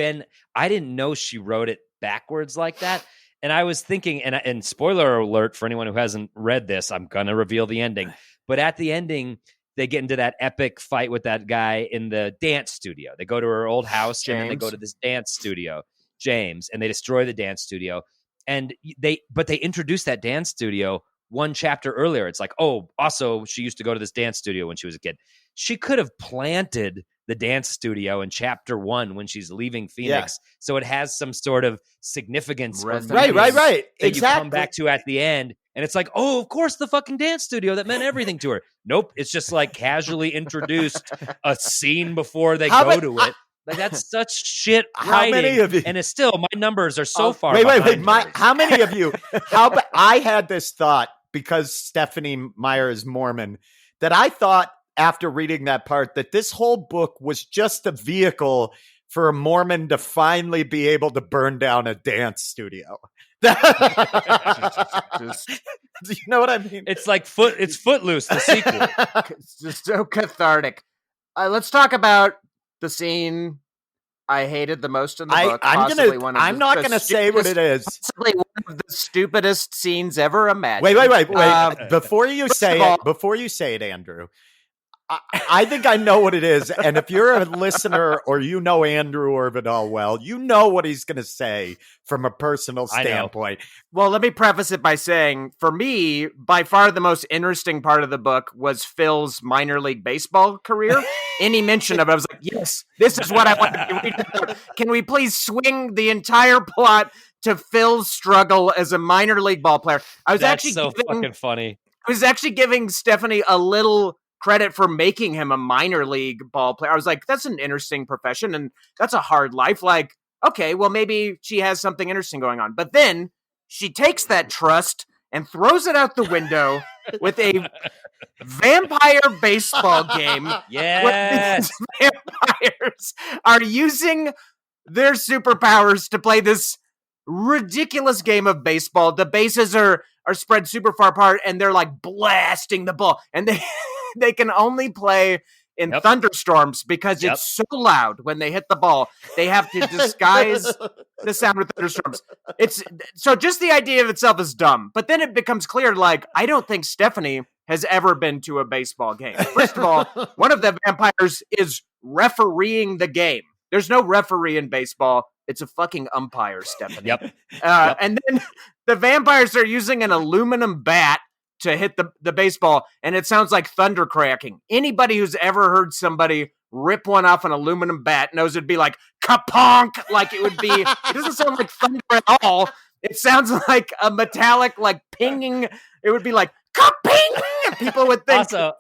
I didn't know she wrote it backwards like that. And I was thinking, and spoiler alert for anyone who hasn't read this, I'm going to reveal the ending. But at the ending, they get into that epic fight with that guy in the dance studio. They go to her old house, and then they go to this dance studio, James, and they destroy the dance studio. And they introduce that dance studio one chapter earlier. It's like, oh, also, she used to go to this dance studio when she was a kid. She could have planted the dance studio in chapter 1 when she's leaving Phoenix, so it has some sort of significance. Right. That Exactly. you come back to at the end, and it's like, oh, of course, the fucking dance studio that meant everything to her. Nope, it's just casually introduced a scene before they go to it. Like that's such shit How writing. many of you- And it's still my numbers are so far. Wait. behind yours. How many of you? I had this thought because Stephanie Meyer is Mormon that I thought after reading that part that this whole book was just a vehicle for a Mormon to finally be able to burn down a dance studio. You know what I mean? It's like Footloose, the sequel. It's just so cathartic. Let's talk about the scene I hated the most in the book. I'm not gonna say what it is. Possibly one of the stupidest scenes ever imagined. Wait. Before you first say of all- it, Andrew, I think I know what it is. And if you're a listener or you know Andrew Orvidal well, you know what he's going to say from a personal I know. standpoint. Well, let me preface it by saying, for me, by far the most interesting part of the book was Phil's minor league baseball career. Any mention of it, I was like, yes, this is what I want to read about. Can we please swing the entire plot to Phil's struggle as a minor league ball player? That's so fucking funny. I was actually giving Stephanie a little credit for making him a minor league ball player. I was like, that's an interesting profession and that's a hard life. Like, okay, well, maybe she has something interesting going on. But then she takes that trust and throws it out the window with a vampire baseball game. Yes. Where these vampires are using their superpowers to play this ridiculous game of baseball. The bases are spread super far apart and they're like blasting the ball. And they can only play in thunderstorms because it's so loud when they hit the ball. They have to disguise the sound with thunderstorms. It's so just the idea of itself is dumb. But then it becomes clear, like, I don't think Stephanie has ever been to a baseball game. First of all, one of the vampires is refereeing the game. There's no referee in baseball. It's a fucking umpire, Stephanie. Yep. And then the vampires are using an aluminum bat to hit the baseball, and it sounds like thunder cracking. Anybody who's ever heard somebody rip one off an aluminum bat knows it'd be like kaponk, like it would be. It doesn't sound like thunder at all. It sounds like a metallic, like pinging. It would be like kaping, and people would think. Also,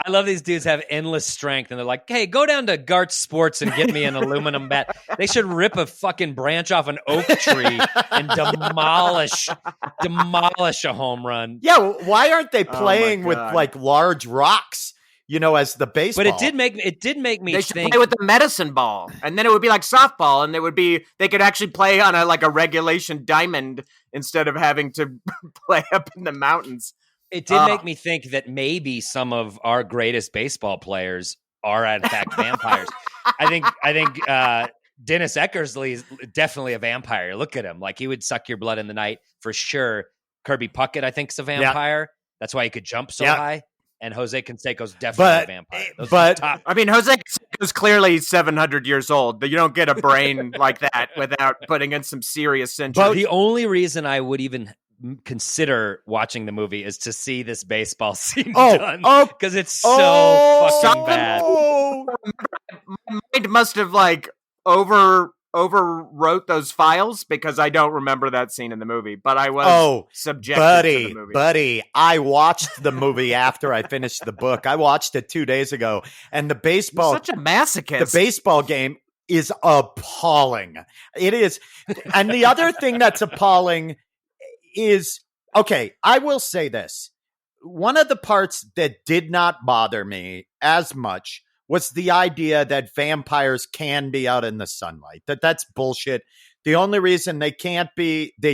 I love these dudes have endless strength, and they're like, "Hey, go down to Gart Sports and get me an aluminum bat." They should rip a fucking branch off an oak tree and demolish a home run. Yeah, why aren't they playing with God. like large rocks? You know, as the baseball. But it did make me They should think. play with the medicine ball, and then it would be like softball, and they could actually play on a regulation diamond instead of having to play up in the mountains. It did make me think that maybe some of our greatest baseball players are in fact vampires. I think Dennis Eckersley is definitely a vampire. Look at him, like he would suck your blood in the night for sure. Kirby Puckett, I think, is a vampire. That's why he could jump so high. And Jose Canseco's definitely a vampire. Those are the top. I mean, Jose Canseco's clearly 700 years old. You don't get a brain like that without putting in some serious century. The only reason I would even consider watching the movie is to see this baseball scene done because it's so fucking bad. My mind must have overwrote those files because I don't remember that scene in the movie, but I was subjected to the movie. Buddy, I watched the movie after I finished the book. I watched it 2 days ago, and the baseball, You're such a masochist. the baseball game is appalling. It is. And the other thing that's appalling is, okay, I will say this. One of the parts that did not bother me as much was the idea that vampires can be out in the sunlight. That's bullshit. The only reason they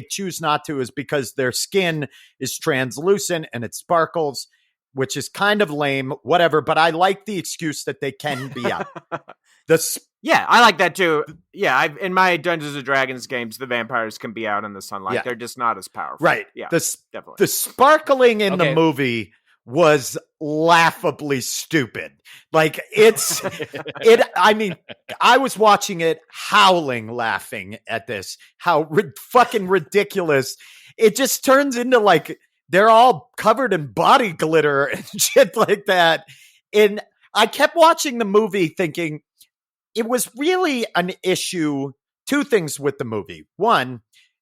choose not to is because their skin is translucent and it sparkles, which is kind of lame, whatever. But I like the excuse that they can be out. Yeah, I like that too. Yeah, in my Dungeons and Dragons games, the vampires can be out in the sunlight. Yeah. They're just not as powerful. Right. Yeah, Definitely. the sparkling in the movie was laughably stupid. Like I mean, I was watching it howling, laughing at this, how fucking ridiculous. It just turns into like, they're all covered in body glitter and shit like that. And I kept watching the movie thinking it was really an issue. Two things with the movie. One,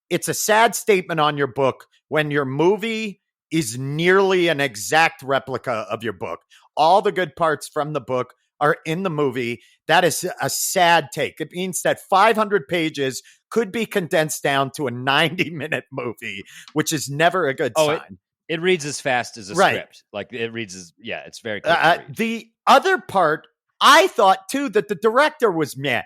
it's a sad statement on your book when your movie is nearly an exact replica of your book. All the good parts from the book are in the movie. That is a sad take. It means that 500 pages could be condensed down to a 90-minute movie, which is never a good sign. It reads as fast as a script. Like it reads as, it's very quick to read. The other part, I thought too that the director was meh.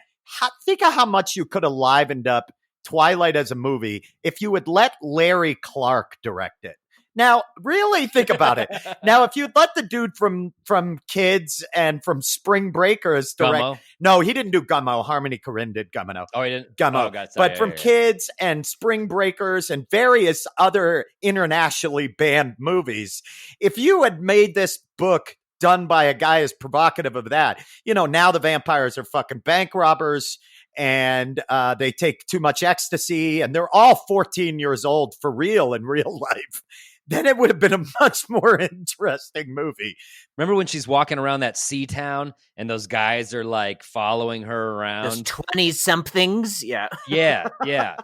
Think of how much you could have livened up Twilight as a movie if you would let Larry Clark direct it. Now, really think about it. Now, if you'd let the dude from Kids and from Spring Breakers direct. Gummo? No, he didn't do Gummo. Harmony Korine did Gummo. Oh, he didn't? Gummo. Oh, God, but from Kids and Spring Breakers and various other internationally banned movies, if you had made this book done by a guy as provocative of that, now the vampires are fucking bank robbers and they take too much ecstasy and they're all 14 years old for real in real life, then it would have been a much more interesting movie. Remember when she's walking around that sea town and those guys are like following her around? Those 20-somethings? Yeah. Yeah.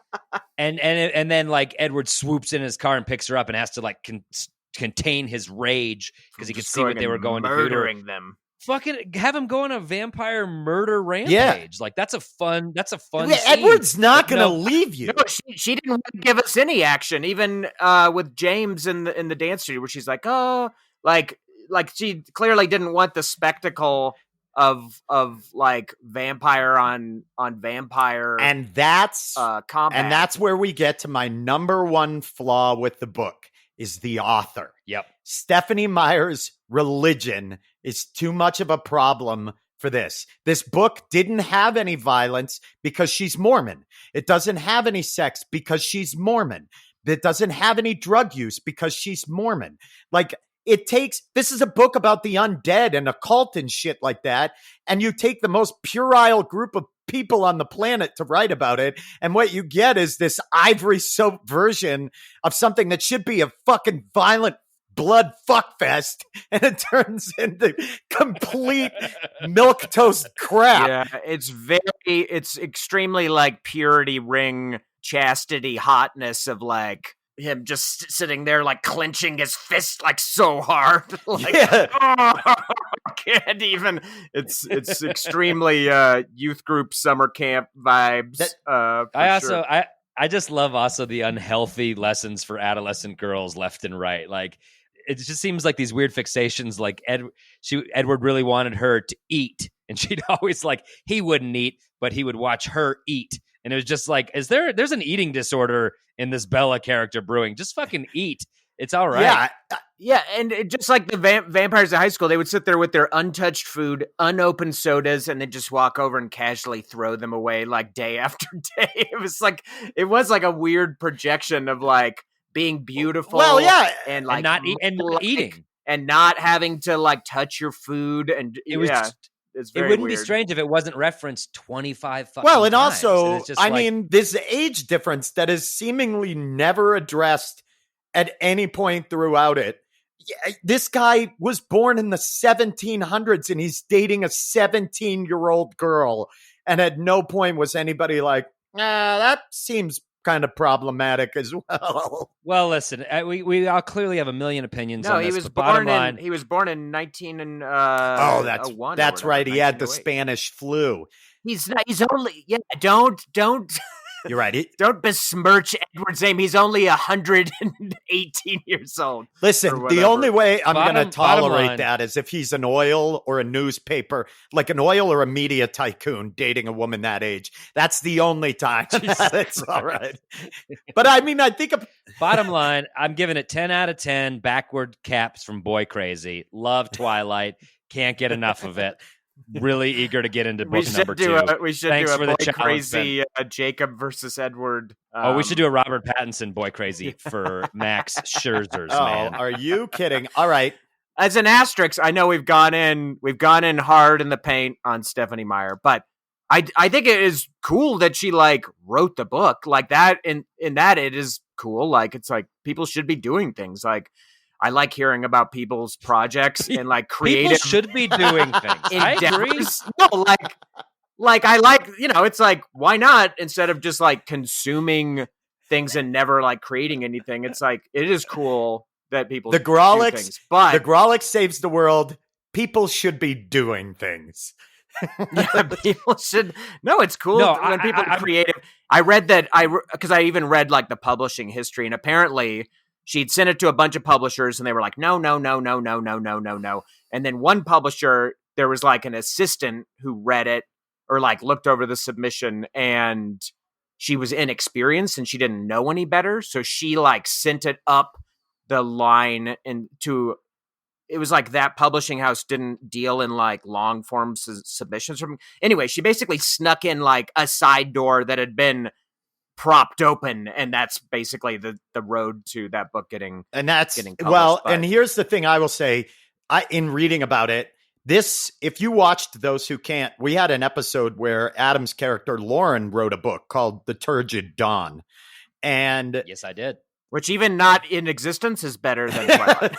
And then like Edward swoops in his car and picks her up and has to like contain his rage because he could see what they were going to do. Murdering them. Fucking have him go on a vampire murder rampage. Like that's a fun scene. Edward's not going to leave you. No, she didn't want to give us any action, even with James in the dance studio, where she's like, oh, like she clearly didn't want the spectacle of like vampire on vampire, and that's combat. And that's where we get to my number one flaw with the book is the author. Yep. Stephenie Meyer's religion is too much of a problem for this. This book didn't have any violence because she's Mormon. It doesn't have any sex because she's Mormon. It doesn't have any drug use because she's Mormon. Like, this is a book about the undead and occult and shit like that. And you take the most puerile group of people on the planet to write about it. And what you get is this ivory soap version of something that should be a fucking violent blood fuckfest. And it turns into complete milquetoast crap. Yeah, it's extremely like purity ring, chastity, hotness of like him just sitting there like clenching his fist like so hard. Like, I can't even. It's extremely youth group summer camp vibes. I just love also the unhealthy lessons for adolescent girls left and right. Like it just seems like these weird fixations. Like Edward really wanted her to eat, and she'd always like he wouldn't eat, but he would watch her eat. And it was just like, there's an eating disorder in this Bella character brewing. Just fucking eat. It's all right. Yeah. And just like the vampires at high school, they would sit there with their untouched food, unopened sodas, and then just walk over and casually throw them away like day after day. It was like a weird projection of like being beautiful. Well, yeah. And like not eating. And not having to like touch your food. And it was it's it very wouldn't weird. be strange if it wasn't referenced 25 fucking Well, and times. also, And it's just I like, mean, this age difference that is seemingly never addressed at any point throughout it. Yeah, this guy was born in the 1700s and he's dating a 17-year-old girl. And at no point was anybody like, that seems kind of problematic as well. Well, listen, we all clearly have a million opinions No, on this. he was but bottom born line, he was born in 19 and that's right. He had the Spanish flu. He's only don't You're right. Don't besmirch Edward's name. He's only 118 years old. Listen, or the whatever. only way I'm going to Bottom tolerate line. that is if he's an oil or a newspaper, like an oil or a media tycoon dating a woman that age. That's the only time. That's all right. But I mean, I think bottom line, I'm giving it 10 out of 10 backward caps from Boy Crazy. Love Twilight. Can't get enough of it. Really eager to get into book number 2. We should Thanks do for a the Boy challenge, Crazy Jacob versus Edward. We should do a Robert Pattinson Boy Crazy for Max Scherzer's, man. are you kidding? All right. As an asterisk, I know we've gone in hard in the paint on Stephenie Meyer, but I think it is cool that she like wrote the book like that. In that, it is cool. Like it's like people should be doing things like. I like hearing about people's projects and like creative. People should be doing things. I agree. No, like I like, it's like, why not? Instead of just like consuming things and never like creating anything. It's like, it is cool that people The do Grolix, things, but the Grolix saves the world people should be doing things. Yeah, people should. No, it's cool No, when people are creative. I read that because I even read like the publishing history, and apparently she'd sent it to a bunch of publishers, and they were like, no, no, no, no, no, no, no, no, no. And then one publisher, there was like an assistant who read it or like looked over the submission, and she was inexperienced and she didn't know any better, so she like sent it up the line and to. It was like that publishing house didn't deal in like long form submissions from. Anyway, she basically snuck in like a side door that had been propped open, and that's basically the road to that book getting. And that's getting published, well, but- and here's the thing I will say, in reading about it, this, if you watched Those Who Can't, we had an episode where Adam's character Lauren wrote a book called The Turgid Dawn. And Yes, I did. Which even not in existence is better than Twilight.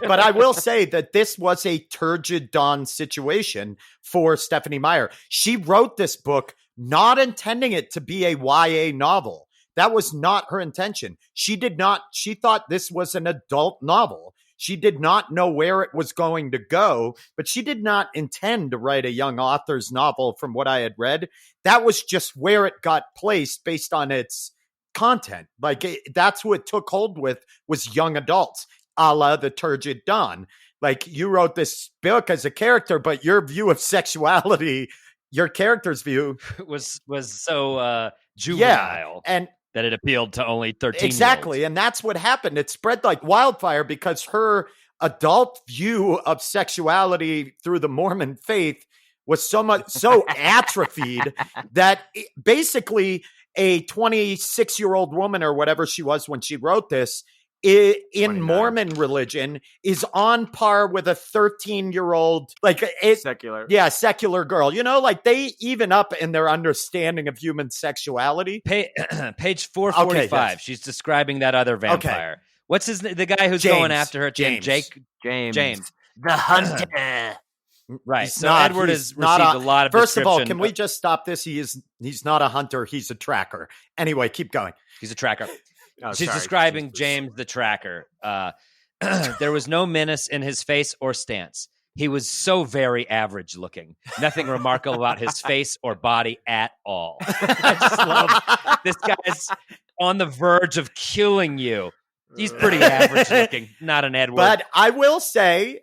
but I will say that this was a turgid dawn situation for Stephanie Meyer. She wrote this book not intending it to be a YA novel. That was not her intention. She thought this was an adult novel. She did not know where it was going to go, but she did not intend to write a young author's novel from what I had read. That was just where it got placed based on its content. Like that's what it took hold with was young adults, a la The Turgid Dawn. Like you wrote this book as a character, but your view of sexuality, your character's view was so juvenile and that it appealed to only 13 exactly. And that's what happened. It spread like wildfire because her adult view of sexuality through the Mormon faith was so atrophied that basically a 26-year-old woman or whatever she was when she wrote this in 29. Mormon religion is on par with a 13-year-old, like Secular. Yeah, secular girl. You know, like they even up in their understanding of human sexuality. Page 445. Okay, yes. She's describing that other vampire. What's his name? The guy who's going after her. James. James. The hunter. Right. He's So not- Edward he's has not received a lot of First of all, description. can we just stop this? He's not a hunter. He's a tracker. Anyway, keep going. He's a tracker. Oh, She's sorry. describing Jesus. James the tracker. There was no menace in his face or stance. He was so very average looking. Nothing remarkable about his face or body at all. I just love this guy's on the verge of killing you. He's pretty average looking, not an Edward. But I will say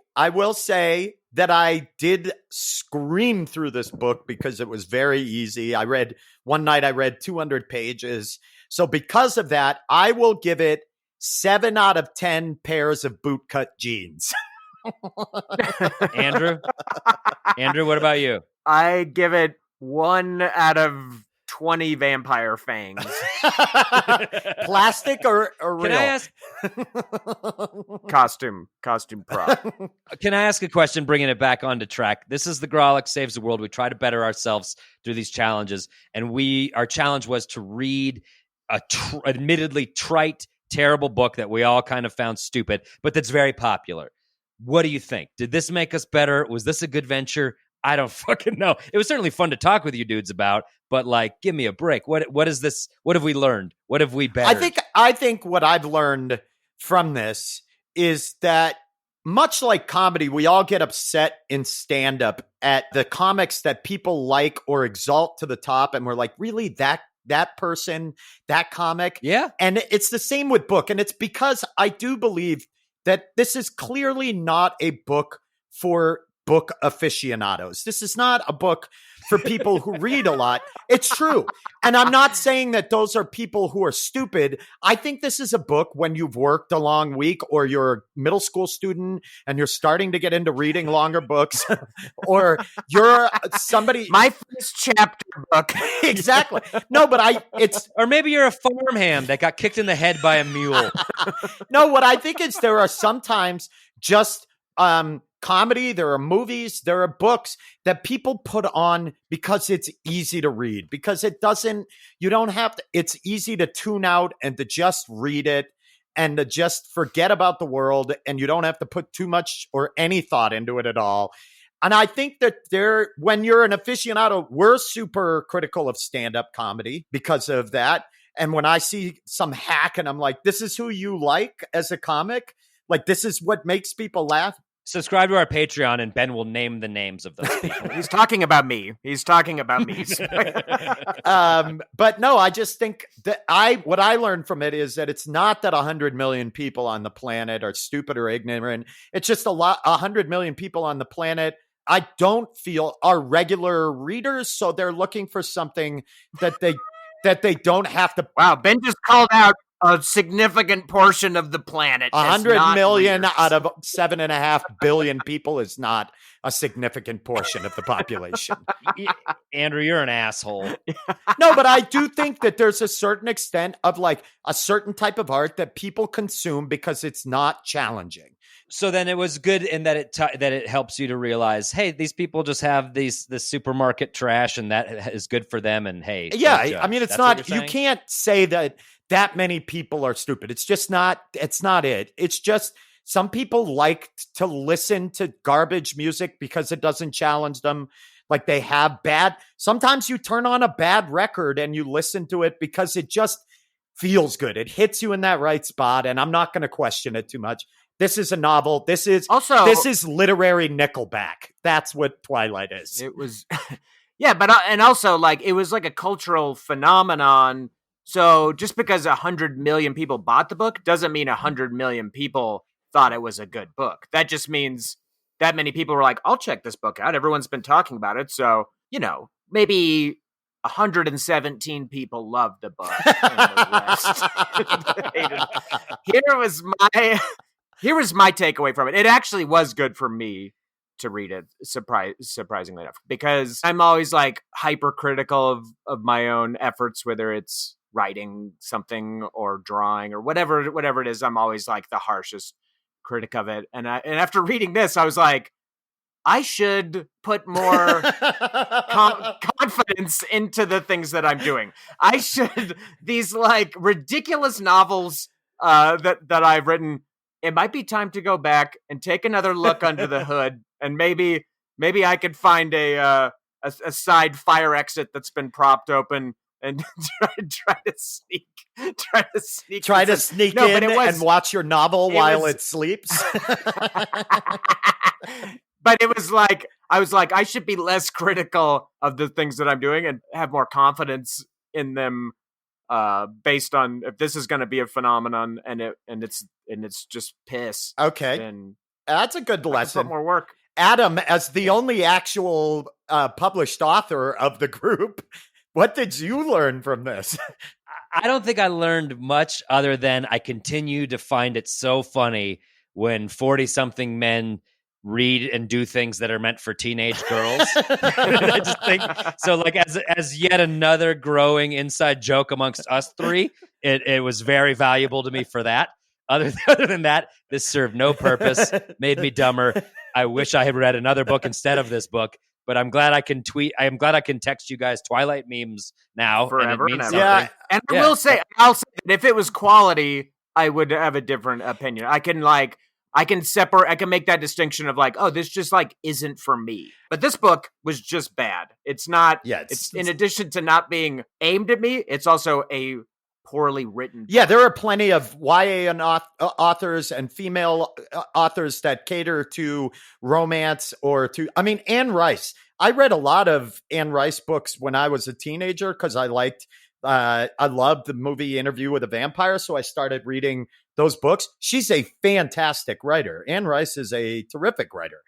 that I did scream through this book because it was very easy. One night I read 200 pages. So because of that, I will give it 7 out of 10 pairs of bootcut jeans. Andrew, what about you? I give it 1 out of 20 vampire fangs. Plastic or real? Can I ask? costume prop. Can I ask a question? Bringing it back onto track. This is the Grolic Saves the World. We try to better ourselves through these challenges, and our challenge was to read a admittedly trite, terrible book that we all kind of found stupid, but that's very popular. What do you think? Did this make us better? Was this a good venture? I don't fucking know. It was certainly fun to talk with you dudes about, but like, give me a break. What is this? What have we learned? What have we bettered? I think what I've learned from this is that much like comedy, we all get upset in stand-up at the comics that people like or exalt to the top, and we're like, really, that person, that comic? Yeah. And it's the same with book, and it's because I do believe that this is clearly not a book for book aficionados. This is not a book for people who read a lot. It's true. And I'm not saying that those are people who are stupid. I think this is a book when you've worked a long week or you're a middle school student and you're starting to get into reading longer books or you're somebody. My first chapter book. Exactly. No, but or maybe you're a farmhand that got kicked in the head by a mule. No, what I think is there are sometimes just comedy, there are movies, there are books that people put on because it's easy to read, because it's easy to tune out and to just read it and to just forget about the world, and you don't have to put too much or any thought into it at all. And I think that when you're an aficionado, we're super critical of stand-up comedy because of that. And when I see some hack and I'm like, this is who you like as a comic, like this is what makes people laugh. Subscribe to our Patreon, and Ben will name the names of those people. He's talking about me. But no, I just think that what I learned from it is that it's not that 100 million people on the planet are stupid or ignorant. It's just 100 million people on the planet I don't feel are regular readers, so they're looking for something that they don't have to. Wow, Ben just called out a significant portion of the planet. 100 million out of 7.5 billion people is not a significant portion of the population. Andrew, you're an asshole. No, but I do think that there's a certain extent of like a certain type of art that people consume because it's not challenging. So then it was good in that it helps you to realize, hey, these people just have this supermarket trash, and that is good for them. And hey, yeah, I mean, it's not. You can't say that many people are stupid. It's just not. It's not it. It's just some people like to listen to garbage music because it doesn't challenge them. Like they have bad. Sometimes you turn on a bad record and you listen to it because it just feels good. It hits you in that right spot, and I'm not going to question it too much. This is a novel. This is literary Nickelback. That's what Twilight is. It was, yeah, but and also like it was like a cultural phenomenon. So just because 100 million people bought the book doesn't mean 100 million people thought it was a good book. That just means that many people were like, "I'll check this book out. Everyone's been talking about it." So maybe 117 people loved the book. And the rest hated it. Here was my takeaway from it. It actually was good for me to read it, surprisingly enough, because I'm always like hypercritical of my own efforts, whether it's writing something or drawing or whatever it is. I'm always like the harshest critic of it. And after reading this, I was like, I should put more confidence into the things that I'm doing. These like ridiculous novels that I've written. It might be time to go back and take another look under the hood, and maybe I could find a side fire exit that's been propped open and try to sneak in and watch your novel while it sleeps. But it was like I should be less critical of the things that I'm doing and have more confidence in them. Based on if this is going to be a phenomenon and it's just piss. Okay, then that's a good lesson. Put more work. Adam, as the only actual published author of the group, what did you learn from this? I don't think I learned much other than I continue to find it so funny when 40-something men read and do things that are meant for teenage girls. I just think so. Like as yet another growing inside joke amongst us three, it was very valuable to me for that. Other than that, this served no purpose, made me dumber. I wish I had read another book instead of this book, but I'm glad I can tweet. I'm glad I can text you guys Twilight memes now. Forever and it means and ever. something. Yeah, and I'll say that if it was quality, I would have a different opinion. I can separate. I can make that distinction of like, oh, this just like isn't for me. But this book was just bad. It's not. Yeah. It's in addition to not being aimed at me, it's also a poorly written. Yeah, there are plenty of YA and authors and female authors that cater to romance or to. I mean, Anne Rice. I read a lot of Anne Rice books when I was a teenager because I liked. I loved the movie Interview with a Vampire, so I started reading those books. She's a fantastic writer. Anne Rice is a terrific writer.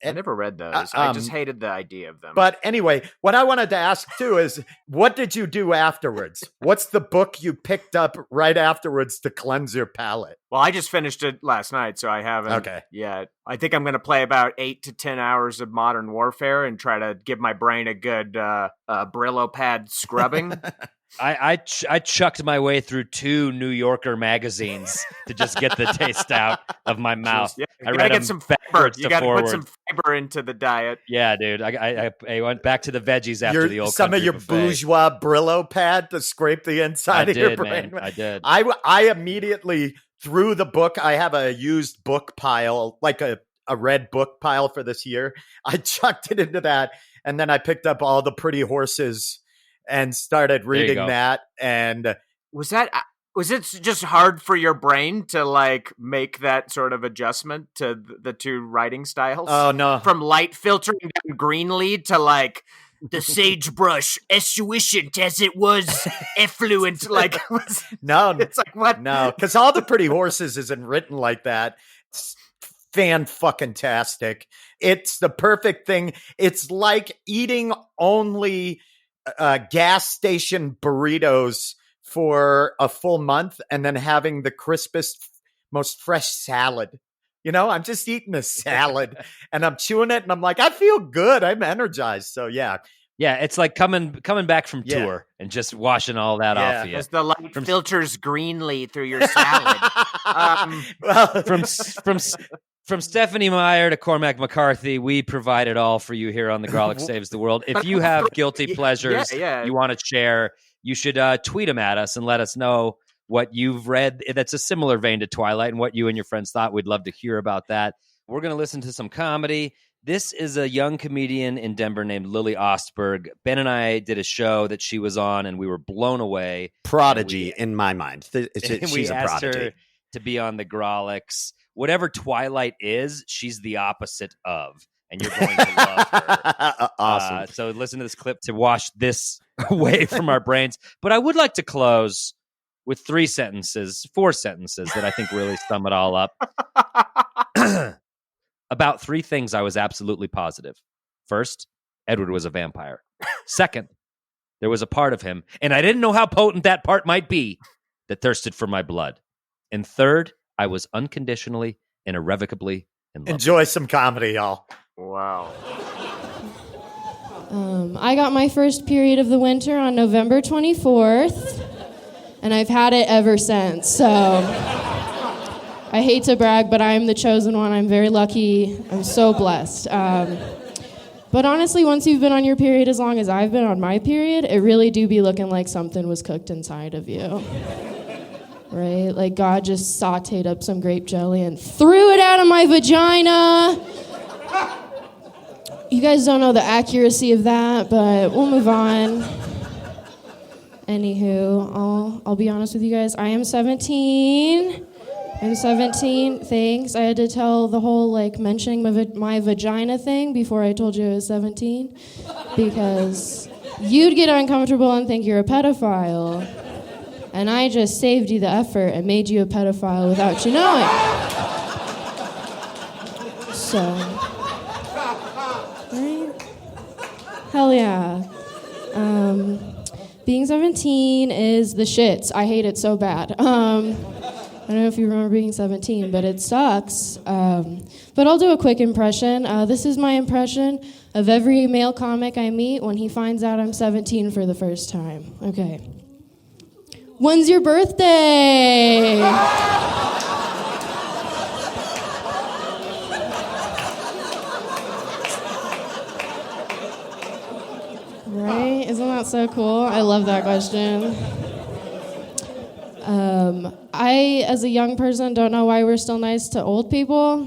I never read those. I just hated the idea of them. But anyway, what I wanted to ask too is, what did you do afterwards? What's the book you picked up right afterwards to cleanse your palate? Well, I just finished it last night, so I haven't yet. I think I'm going to play about 8 to 10 hours of Modern Warfare and try to give my brain a good Brillo pad scrubbing. I chucked my way through 2 New Yorker magazines to just get the taste out of my mouth. Yeah, I read get some fiber. You got to put some fiber into the diet. Yeah, dude. I went back to the veggies after the old some of your buffet. Bourgeois Brillo pad to scrape the inside of your brain. Man, I did. I immediately threw the book. I have a used book pile, like a red book pile for this year. I chucked it into that, and then I picked up All the Pretty Horses and started reading that. And was that Was it just hard for your brain to like make that sort of adjustment to the two writing styles? Oh, no. From light filtering down Greenlee to like the sagebrush effuisant as it was effluent. Like, No, it's like what? no, because All the Pretty Horses isn't written like that. It's fan-fucking-tastic. It's the perfect thing. It's like eating only gas station burritos for a full month and then having the crispest, most fresh salad. You know, I'm just eating a salad and I'm chewing it and I'm like, I feel good. I'm energized. So yeah. Yeah, it's like coming back from Yeah. tour and just washing all that Yeah. off of you. As the light filters Greenlee through your salad. Well, From Stephanie Meyer to Cormac McCarthy, we provide it all for you here on The Grolic Saves the World. If you have guilty pleasures you want to share, you should tweet them at us and let us know what you've read that's a similar vein to Twilight and what you and your friends thought. We'd love to hear about that. We're going to listen to some comedy. This is a young comedian in Denver named Lily Ostberg. Ben and I did a show that she was on, and we were blown away. prodigy in my mind. We She's a asked prodigy. her to be on the Grolics. Whatever Twilight is, she's the opposite of, and you're going to love her. Awesome. So listen to this clip to wash this away from our brains. But I would like to close with 4 sentences that I think really sum it all up. About 3 things I was absolutely positive. First, Edward was a vampire. Second, there was a part of him, and I didn't know how potent that part might be, that thirsted for my blood. And third, I was unconditionally and irrevocably in love. Enjoy some comedy, y'all. Wow. I got my first period of the winter on November 24th, and I've had it ever since. So I hate to brag, but I am the chosen one. I'm very lucky. I'm so blessed. But honestly, once you've been on your period as long as I've been on my period, it really do be looking like something was cooked inside of you. Right? Like God just sauteed up some grape jelly and threw it out of my vagina. You guys don't know the accuracy of that, but we'll move on. Anywho, I'll be honest with you guys. I am 17. I'm 17. Thanks. I had to tell the whole like mentioning my vagina thing before I told you I was 17, because you'd get uncomfortable and think you're a pedophile. And I just saved you the effort and made you a pedophile without you knowing. So, right? Hell yeah. Being 17 is the shits. I hate it so bad. I don't know if you remember being 17, but it sucks. But I'll do a quick impression. This is my impression of every male comic I meet when he finds out I'm 17 for the first time. Okay. When's your birthday? Right? Isn't that so cool? I love that question. I, as a young person, don't know why we're still nice to old people.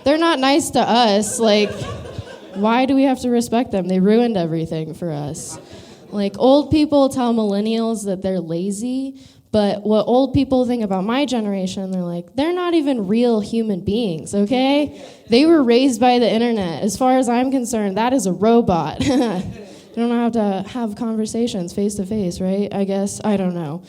They're not nice to us. Like, why do we have to respect them? They ruined everything for us. Like, old people tell millennials that they're lazy, but what old people think about my generation, they're like, they're not even real human beings, okay? They were raised by the internet. As far as I'm concerned, that is a robot. You don't have to have conversations face to face, right? I guess. I don't know.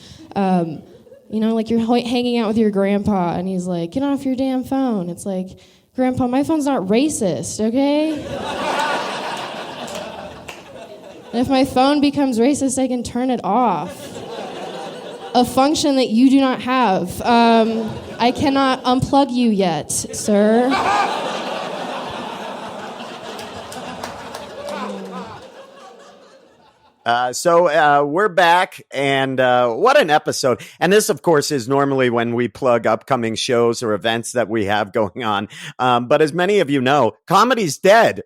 You know, like you're hanging out with your grandpa, and he's like, get off your damn phone. It's like, Grandpa, my phone's not racist, okay? And if my phone becomes racist, I can turn it off. A function that you do not have. I cannot unplug you yet, sir. So we're back, and what an episode. And this, of course, is normally when we plug upcoming shows or events that we have going on. But as many of you know, comedy's dead.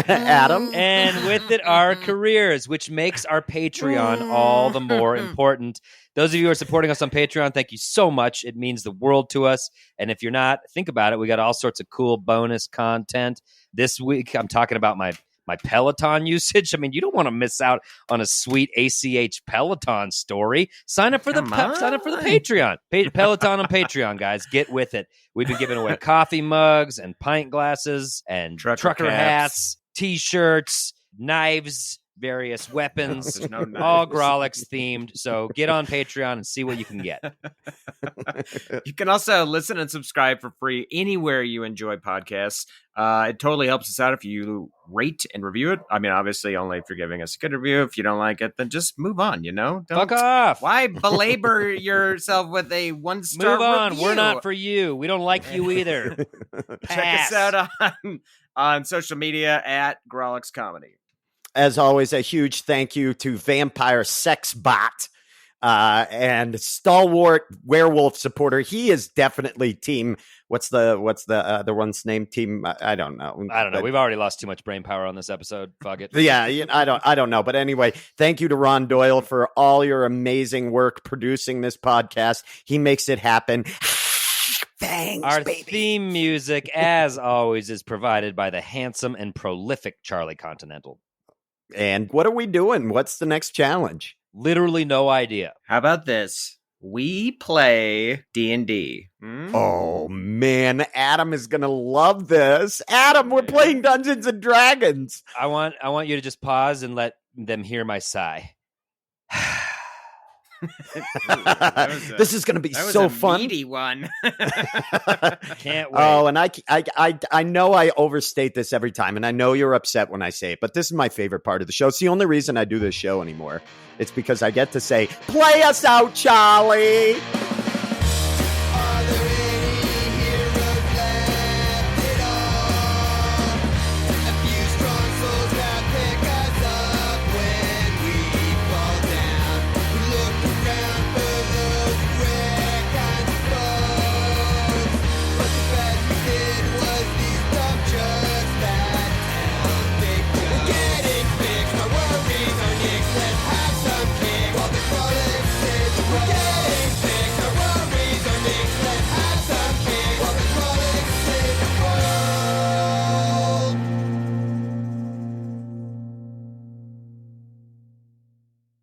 Adam? And with it, our careers, which makes our Patreon all the more important. Those of you who are supporting us on Patreon, thank you so much. It means the world to us. And if you're not, think about it. We got all sorts of cool bonus content. This week, I'm talking about my my Peloton usage. I mean, you don't want to miss out on a sweet ACH Peloton story. Sign up for the Patreon. Peloton on Patreon, guys. Get with it. We've been giving away coffee mugs and pint glasses and trucker hats, T-shirts, knives, various weapons, all Grolix themed. So get on Patreon and see what you can get. You can also listen and subscribe for free anywhere you enjoy podcasts. It totally helps us out if you rate and review it. I mean, obviously, only if you're giving us a good review. If you don't like it, then just move on, Don't, fuck off. Why belabor yourself with a 1-star Move on. review? We're not for you. We don't like you either. Check us out on social media at Grolix Comedy. As always, a huge thank you to Vampire Sex Bot and stalwart werewolf supporter. He is definitely team. What's the other one's name? Team. I don't know. We've already lost too much brain power on this episode. Fuck it. Yeah, I don't know. But anyway, thank you to Ron Doyle for all your amazing work producing this podcast. He makes it happen. Thanks, Our baby. theme music, as always, is provided by the handsome and prolific Charlie Continental. And what are we doing? What's the next challenge? Literally no idea. How about this? We play D&D. Oh, man. Adam is going to love this. Adam, we're playing Dungeons and Dragons. I want you to just pause and let them hear my sigh. This is going to be so fun. Meaty one. Can't wait. Oh, and I know I overstate this every time, and I know you're upset when I say it, but this is my favorite part of the show. It's the only reason I do this show anymore. It's because I get to say, play us out, Charlie. Are there any heroes left at all? A few strong souls that pick us up when we fall down. We look around for those rare kinds of folks, but the best we did was these dumb jokes that tell big jokes. We're getting fixed, our worries are nixed. Let's have some kick while the frolic sits. We're getting fixed.